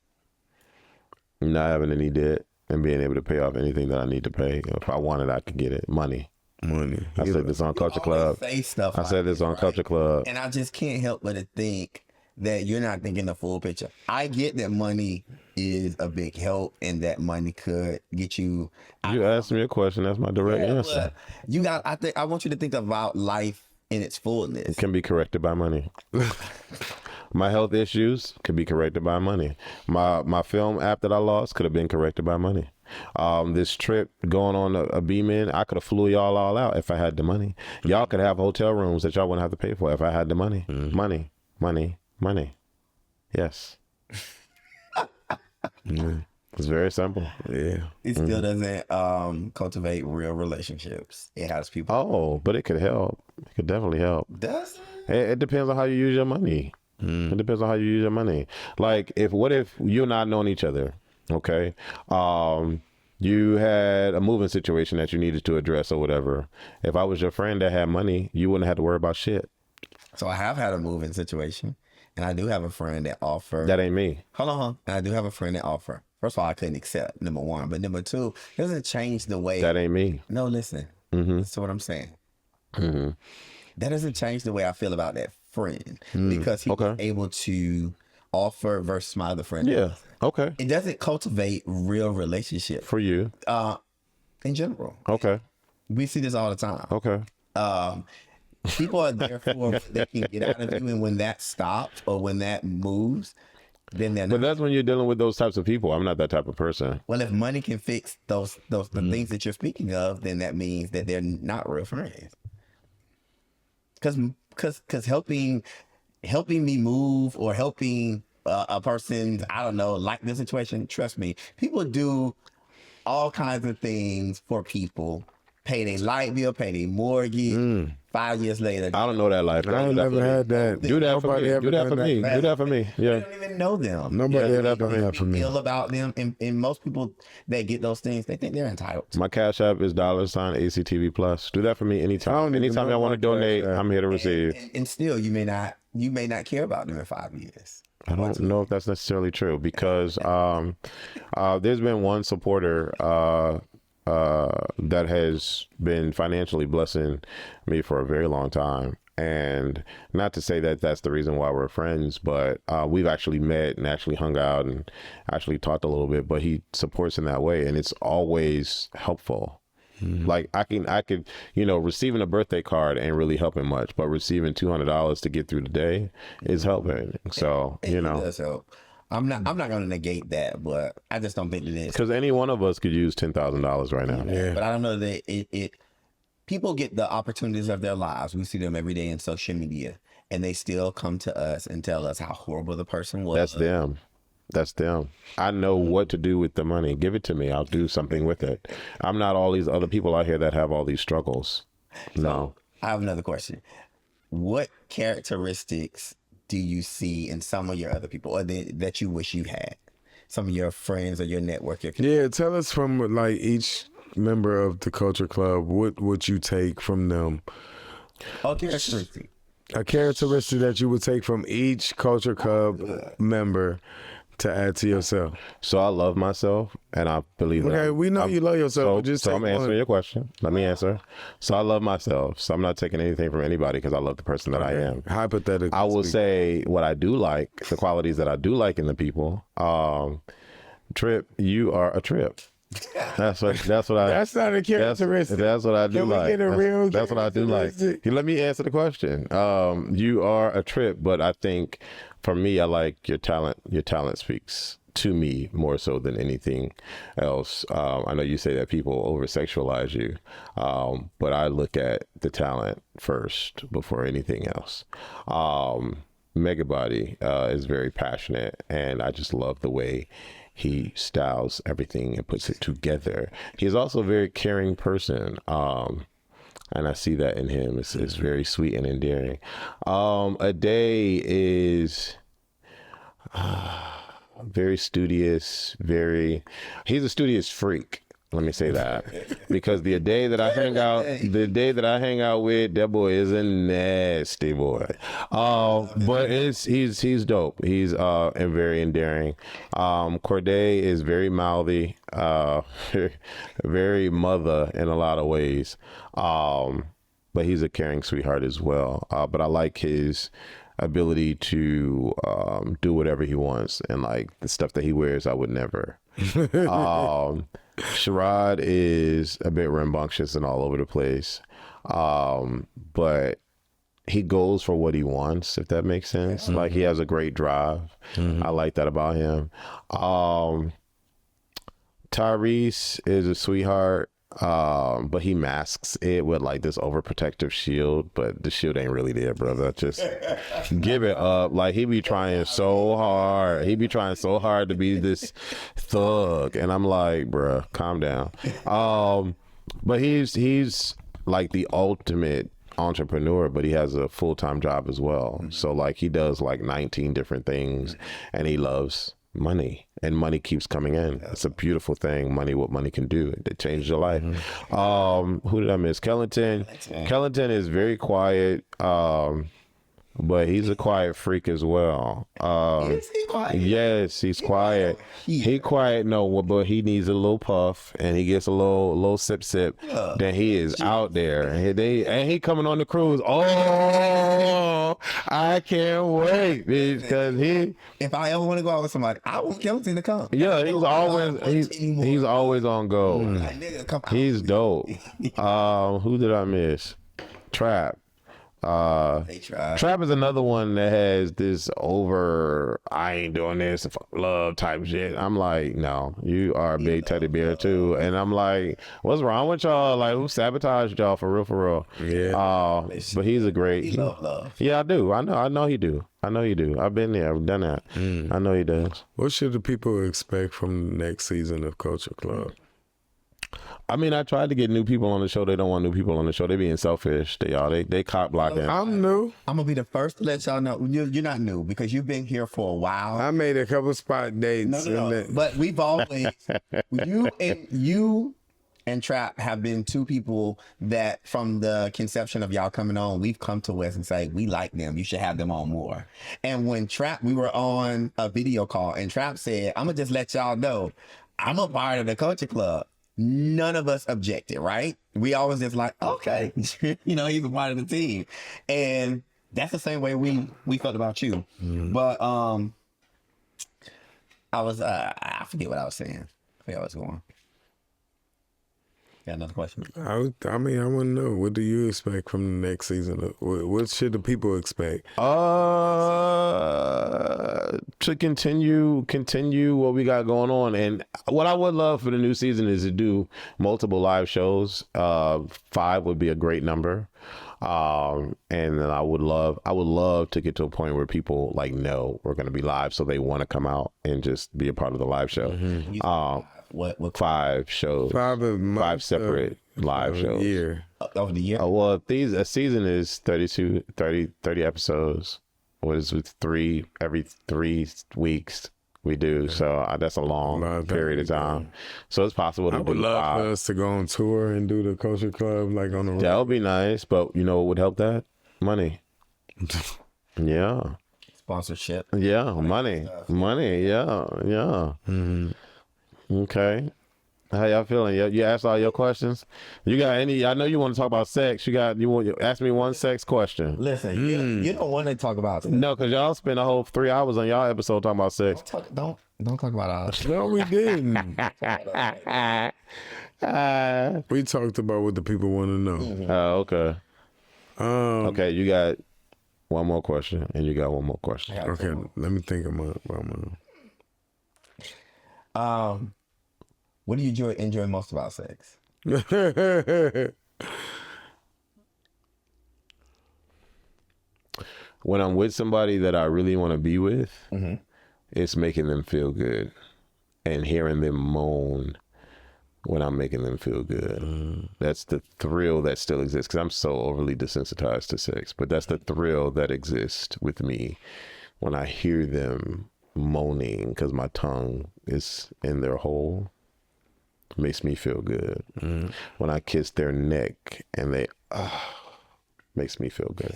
Not having any debt and being able to pay off anything that I need to pay. If I wanted, I could get it. Money. I said this on Culture Club. Say stuff I said this on Culture Club. And I just can't help but to think that you're not thinking the full picture. I get that money is a big help and that money could get you. You asked me a question. That's my direct answer. I want you to think about life in its fullness. It can be corrected by money. My health issues could be corrected by money. My film app that I lost could have been corrected by money. This trip going on a B-Man, I could have flew y'all all out if I had the money. Y'all could have hotel rooms that y'all wouldn't have to pay for if I had the money. Money, money, money. Yes. It's very simple. Yeah. It still doesn't cultivate real relationships. It has people. Oh, but it could help. It could definitely help. Does It depends on how you use your money. It depends on how you use your money. Like, what if you and I known each other, okay? You had a moving situation that you needed to address or whatever. If I was your friend that had money, you wouldn't have to worry about shit. So I have had a moving situation, and I do have a friend that offered. That ain't me. Hold on. And I do have a friend that offered. First of all, I couldn't accept, number one. But number two, it doesn't change the way. That ain't me. No, listen. That's what I'm saying. That doesn't change the way I feel about that friend because he was able to offer versus my other friend. Yeah. Okay. It doesn't cultivate real relationships For you. in general. Okay. We see this all the time. Okay. People are there for what they can get out of you, and when that stops or when that moves, then they're not. But that's when you're dealing with those types of people. I'm not that type of person. Well, if money can fix the things that you're speaking of, then that means that they're not real friends. Because helping me move or helping a person, I don't know, like this situation, trust me, people do all kinds of things for people. Pay their light bill, pay their mortgage. 5 years later, I don't know that life. I never had that. Do that for me. Do that for me. Do that for me. you Yeah. don't even know them. Nobody ever done that for me. Feel about them, and most people that get those things, they think they're entitled. My Cash App is $ACTVPLUS. Do that for me anytime. Anytime y'all want to donate, I'm here to receive. And still, you may not care about them in 5 years. I don't know if that's necessarily true because there's been one supporter that has been financially blessing me for a very long time. And not to say that that's the reason why we're friends, but we've actually met and actually hung out and actually talked a little bit, but he supports in that way. And it's always helpful. Like I could, receiving a birthday card ain't really helping much, but receiving $200 to get through the day is helping. So, It does help. I'm not going to negate that, but I just don't think it is. Because any one of us could use $10,000 right now. Yeah. But I don't know that it people get the opportunities of their lives. We see them every day in social media, and they still come to us and tell us how horrible the person was. That's them. That's them. I know what to do with the money. Give it to me. I'll do something with it. I'm not all these other people out here that have all these struggles. No. I have another question. What characteristics do you see in some of your other people or that you wish you had? Some of your friends or your network? Yeah, tell us from like each member of the Culture Club, what would you take from them? Characteristic. A characteristic that you would take from each Culture Club member to add to yourself. So I love myself, and I believe that. Okay, we know you love yourself. So I'm answering your question. Let me answer. So I love myself. So I'm not taking anything from anybody because I love the person that I am. Hypothetically, I will say what I do like, the qualities that I do like in the people. Trip, you are a trip. That's what I. That's not a characteristic. That's what I do Can we like. get a real That's what I do like. Let me answer the question. You are a trip, but I think for me, I like your talent. Your talent speaks to me more so than anything else. I know you say that people over sexualize you, but I look at the talent first before anything else. Megabody is very passionate, and I just love the way he styles everything and puts it together. He's also a very caring person. And I see that in him. It's very sweet and endearing. A day is very studious, he's a studious freak. Let me say that, because the day that I hang out with, that boy is a nasty boy. But he's dope. He's and very endearing. Corday is very mouthy, very mother in a lot of ways. But he's a caring sweetheart as well. But I like his ability to do whatever he wants, and like the stuff that he wears, I would never. Sherrod is a bit rambunctious and all over the place, but he goes for what he wants, if that makes sense. Like, he has a great drive. I like that about him. Tyrese is a sweetheart, but he masks it with like this overprotective shield, but the shield ain't really there, brother. Just give it up. Like, he be trying so hard. He be trying so hard to be this thug, and I'm like, bruh, calm down. But he's like the ultimate entrepreneur, but he has a full-time job as well. So like, he does like 19 different things, and he loves money, and money keeps coming in. It's a beautiful thing. Money, what money can do, it changes your life. Who did I miss? Kellington is very quiet, but he's a quiet freak as well. Is he quiet? Yes, he's quiet. He quiet, no, but he needs a little puff, and he gets a little sip. Then he is out there, and he coming on the cruise. Oh, I can't wait, because If I ever want to go out with somebody, I want Kelton to come. yeah, he's always on go. Like, nigga, come out. He's dope. Who did I miss? Trap. They try. Trap is another one that has this I ain't doing this love type shit. I'm like, no, you are a big teddy bear too. And I'm like, what's wrong with y'all? Like, who sabotaged y'all for real? Yeah. But he's a great. He love. Yeah, I do. I know he do. I've been there. I've done that. I know he does. What should the people expect from the next season of Culture Club? I mean, I tried to get new people on the show. They don't want new people on the show. They being selfish. They cop blocking. I'm new. I'm gonna be the first to let y'all know you're not new, because you've been here for a while. I made a couple spot dates. No. But we've always you and Trap have been two people that, from the conception of y'all coming on, we've come to Wes and say, we like them. You should have them on more. And when we were on a video call, and Trap said, I'm gonna just let y'all know, I'm a part of the Culture Club. None of us objected, right? We always just like, okay, he's a part of the team. And that's the same way we felt about you. But I forget what I was saying. I forget what I was going. Got another question? I mean, I want to know, what do you expect from the next season? What should the people expect? To continue what we got going on. And what I would love for the new season is to do multiple live shows. 5 would be a great number. And then I would love to get to a point where people like know we're going to be live, so they want to come out and just be a part of the live show. What 5 shows, 5 separate live shows. Year. Over the year? Well, a season is 30 episodes. What is it, every 3 weeks we do. So that's a long period of time. So it's possible to do. I would love for us to go on tour and do the Culture Club, like on the road. That would be nice, but you know what would help that? Money. Yeah. Sponsorship. Yeah, money. Yeah. Mm-hmm. Okay. How y'all feeling? You asked all your questions. You got any? I know you want to talk about sex. You ask me one sex question. Listen, you don't want to talk about sex. No, because y'all spent a whole 3 hours on y'all episode talking about sex. Don't talk about ours. No, we didn't. We talked about what the people want to know. Oh, okay. Okay, you got one more question, and you got one more question. Okay, let me think about one. What do you enjoy most about sex? When I'm with somebody that I really want to be with, it's making them feel good and hearing them moan when I'm making them feel good. That's the thrill that still exists, because I'm so overly desensitized to sex, but that's the thrill that exists with me when I hear them moaning because my tongue is in their hole. Makes me feel good. When I kiss their neck and they makes me feel good.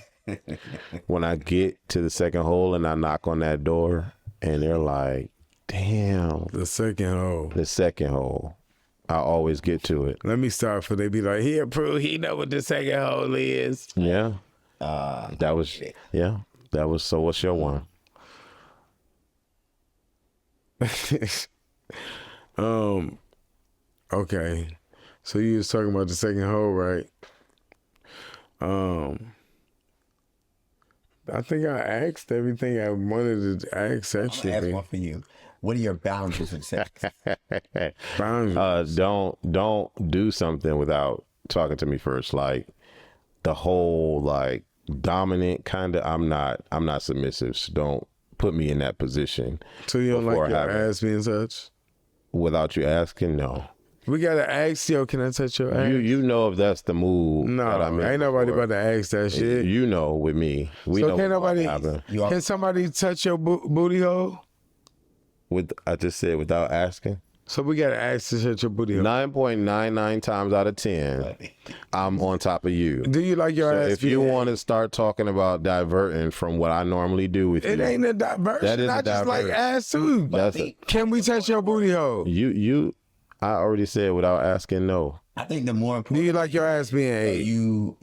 When I get to the second hole and I knock on that door and they're like, damn. The second hole. I always get to it. Let me start for they be like, he approved, he know what the second hole is. Yeah. That was so what's your one? Okay. So you was talking about the second hole, right? I think I asked everything I wanted to ask, actually. I'm gonna ask one for you. What are your boundaries in sex? Boundaries. Don't do something without talking to me first. Like the whole like dominant kind of. I'm not submissive. So don't put me in that position. So you don't like before your having- ass being touched? without you asking. No, We gotta ask, yo, can I touch your ass? you know if that's the mood. No, that I'm in ain't nobody before. about to ask that shit. You know, with me, we So know. can't what's nobody? happen. Can somebody touch your booty hole? I just said without asking. So we gotta ask to touch your booty hole. 9.99 times out of 10, I'm on top of you. Do you like your So ass? if you want to start talking about diverting from what I normally do with it you, ain't a diversion. That is a I just like diversion. ass too. that's Can we touch your booty hole? I already said without asking, no. I think the more Do important you like your ass being ate? you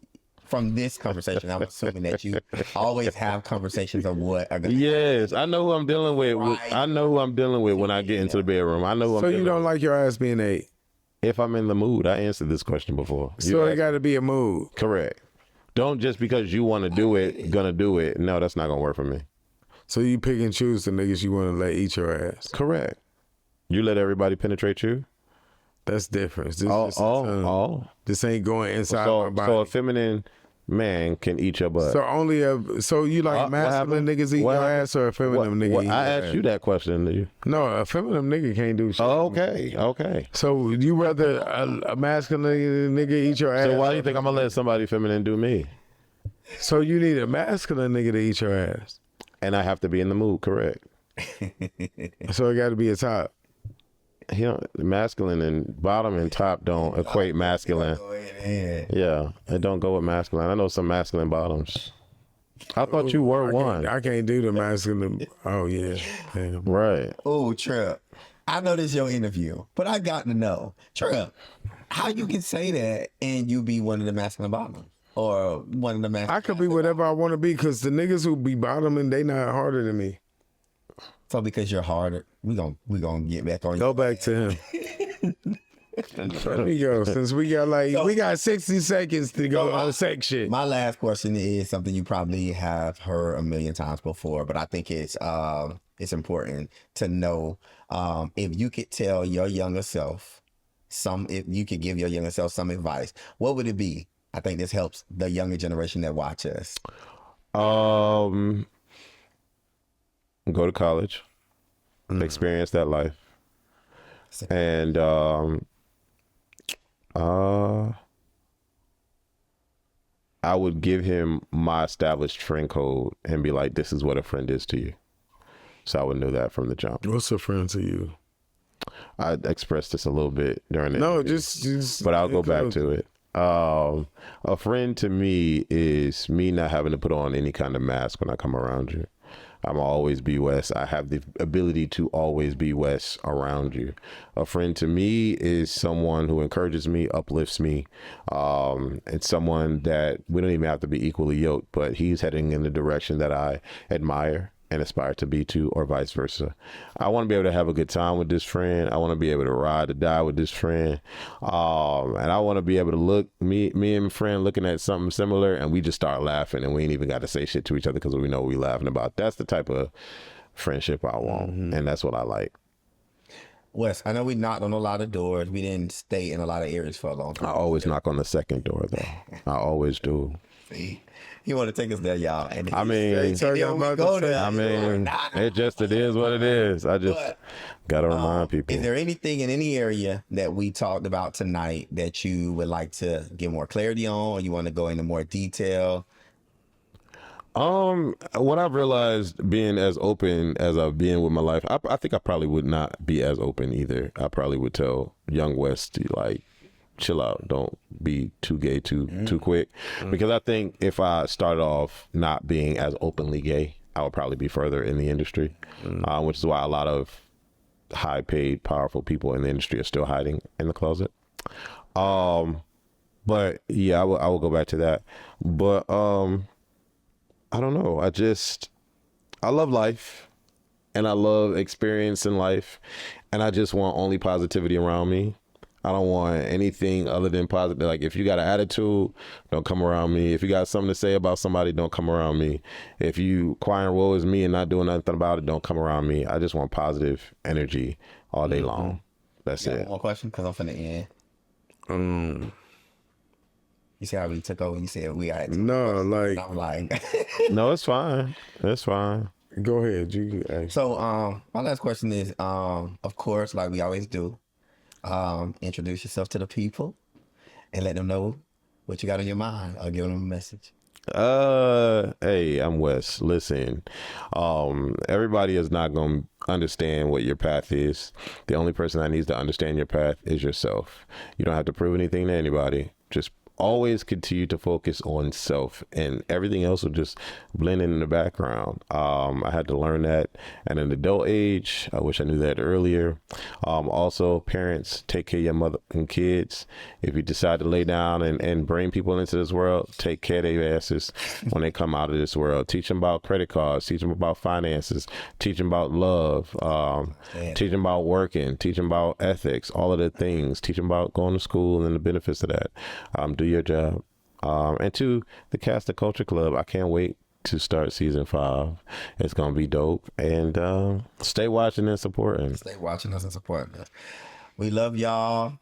from this conversation, I'm assuming that you always have conversations of what are going to Yes, I know who I'm dealing with. Right. I know who I'm dealing with when I get into the bedroom. I know who I'm So dealing you don't like your ass being ate? If I'm in the mood, I answered this question before. So it got to be a mood. Correct. Don't just because you want to do it, gonna do it. No, that's not gonna work for me. So you pick and choose the niggas you want to let eat your ass. Correct. You let everybody penetrate you? That's different. This ain't going inside my body. So a feminine man can eat your butt. So you like masculine niggas eat your ass or a feminine nigga eat your I ass? asked you that question, do you? No, a feminine nigga can't do shit. Okay. So you rather a masculine nigga eat your ass? So why do you think I'm gonna let somebody feminine do me? So you need a masculine nigga to eat your ass. And I have to be in the mood, correct? So it got to be a top. Masculine and bottom and top don't equate masculine. Yeah, it don't go with masculine. I know some masculine bottoms. I thought you were one. I can't do the masculine. Oh yeah. Damn. Right. Oh, Trip. I know this is your interview, but I got to know, Trip, how you can say that and you be one of the masculine bottoms or one of the masculine. I could be whatever I want to be because the niggas who be bottoming, they not harder than me. So because you're harder, we gonna get back on. Go back to him. Let me go. Since we got 60 seconds to go on section. My last question is something you probably have heard a million times before, but I think it's important to know if you could tell your younger self if you could give your younger self some advice, what would it be? I think this helps the younger generation that watch us. Go to college, experience that life, and I would give him my established friend code and be like, "This is what a friend is to you." So I would know that from the jump. What's a friend to you? I expressed this a little bit during the No, interview, just. but I'll go back to it. A friend to me is me not having to put on any kind of mask when I come around you. I'm always be Wes. I have the ability to always be Wes around you. A friend to me is someone who encourages me, uplifts me. It's someone that we don't even have to be equally yoked, but he's heading in the direction that I admire and aspire to be to, or vice versa. I want to be able to have a good time with this friend. I want to be able to ride or die with this friend. And I want to be able to look, me and my friend looking at something similar, and we just start laughing, and we ain't even got to say shit to each other because we know what we laughing about. That's the type of friendship I want, and that's what I like. Wes, I know we knocked on a lot of doors. We didn't stay in a lot of areas for a long time. I always knock on the second door, though. I always do. See, he want to take us there, y'all. And I mean, it's what it is what it is. I just got to remind people. Is there anything in any area that we talked about tonight that you would like to get more clarity on, or you want to go into more detail? What I've realized being as open as I've been with my life, I think I probably would not be as open either. I probably would tell young Wes to like, chill out, don't be too gay too quick, because I think if I started off not being as openly gay, I would probably be further in the industry, which is why a lot of high paid powerful people in the industry are still hiding in the closet. But yeah, I will go back to that, but I don't know, I love life and I love experiencing life, and I just want only positivity around me. I don't want anything other than positive. Like, if you got an attitude, don't come around me. If you got something to say about somebody, don't come around me. If you crying woe is me and not doing nothing about it, don't come around me. I just want positive energy all day long. That's it. One more question, because I'm finna end. You see how we took over? You said we got No, like, I'm like, No, it's fine. It's fine. go ahead. You ask. so my last question is, of course, like we always do, introduce yourself to the people and let them know what you got on your mind, or give them a message. Hey, I'm Wes. Listen, everybody is not going to understand what your path is. The only person that needs to understand your path is yourself. You don't have to prove anything to anybody. Just always continue to focus on self, and everything else will just blend in the background. I had to learn that at an adult age. I wish I knew that earlier. Also, parents, take care of your mother and kids. If you decide to lay down and bring people into this world, take care of their asses when they come out of this world. Teach them about credit cards, teach them about finances, teach them about love, teach them about working, teach them about ethics, all of the things, teach them about going to school and the benefits of that. Do your job. And to the Cast of Culture Club, I can't wait to start season 5. It's gonna be dope. And stay watching and supporting. Stay watching us and supporting us. We love y'all.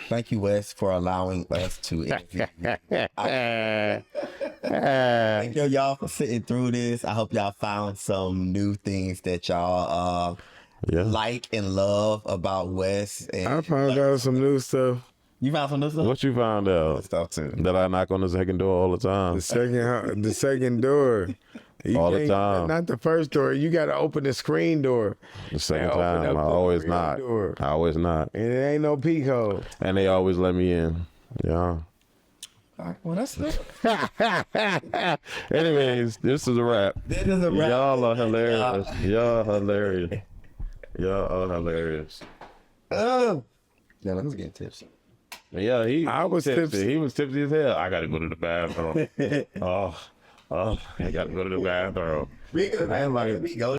Thank you, Wes, for allowing us to interview you. Thank y'all for sitting through this. I hope y'all found some new things that y'all like and love about Wes. And I found out some new stuff. you found some new stuff? What you found out? Stuff too. That I knock on the second door all the time. The second door. You All the can't- time. Not the first door. You got to open the screen door. The second Open up time. the I always real not. door. I always not. And it ain't no peephole. And they always let me in. Yeah. All right, well, that's it. Anyways, this is a wrap. This is a wrap. Y'all are hilarious. Y'all hilarious. Y'all are hilarious. Yeah, let's get tipsy. Yeah, I was tipsy. He was tipsy as hell. I gotta go to the bathroom. Oh, I gotta go to the bathroom. We go.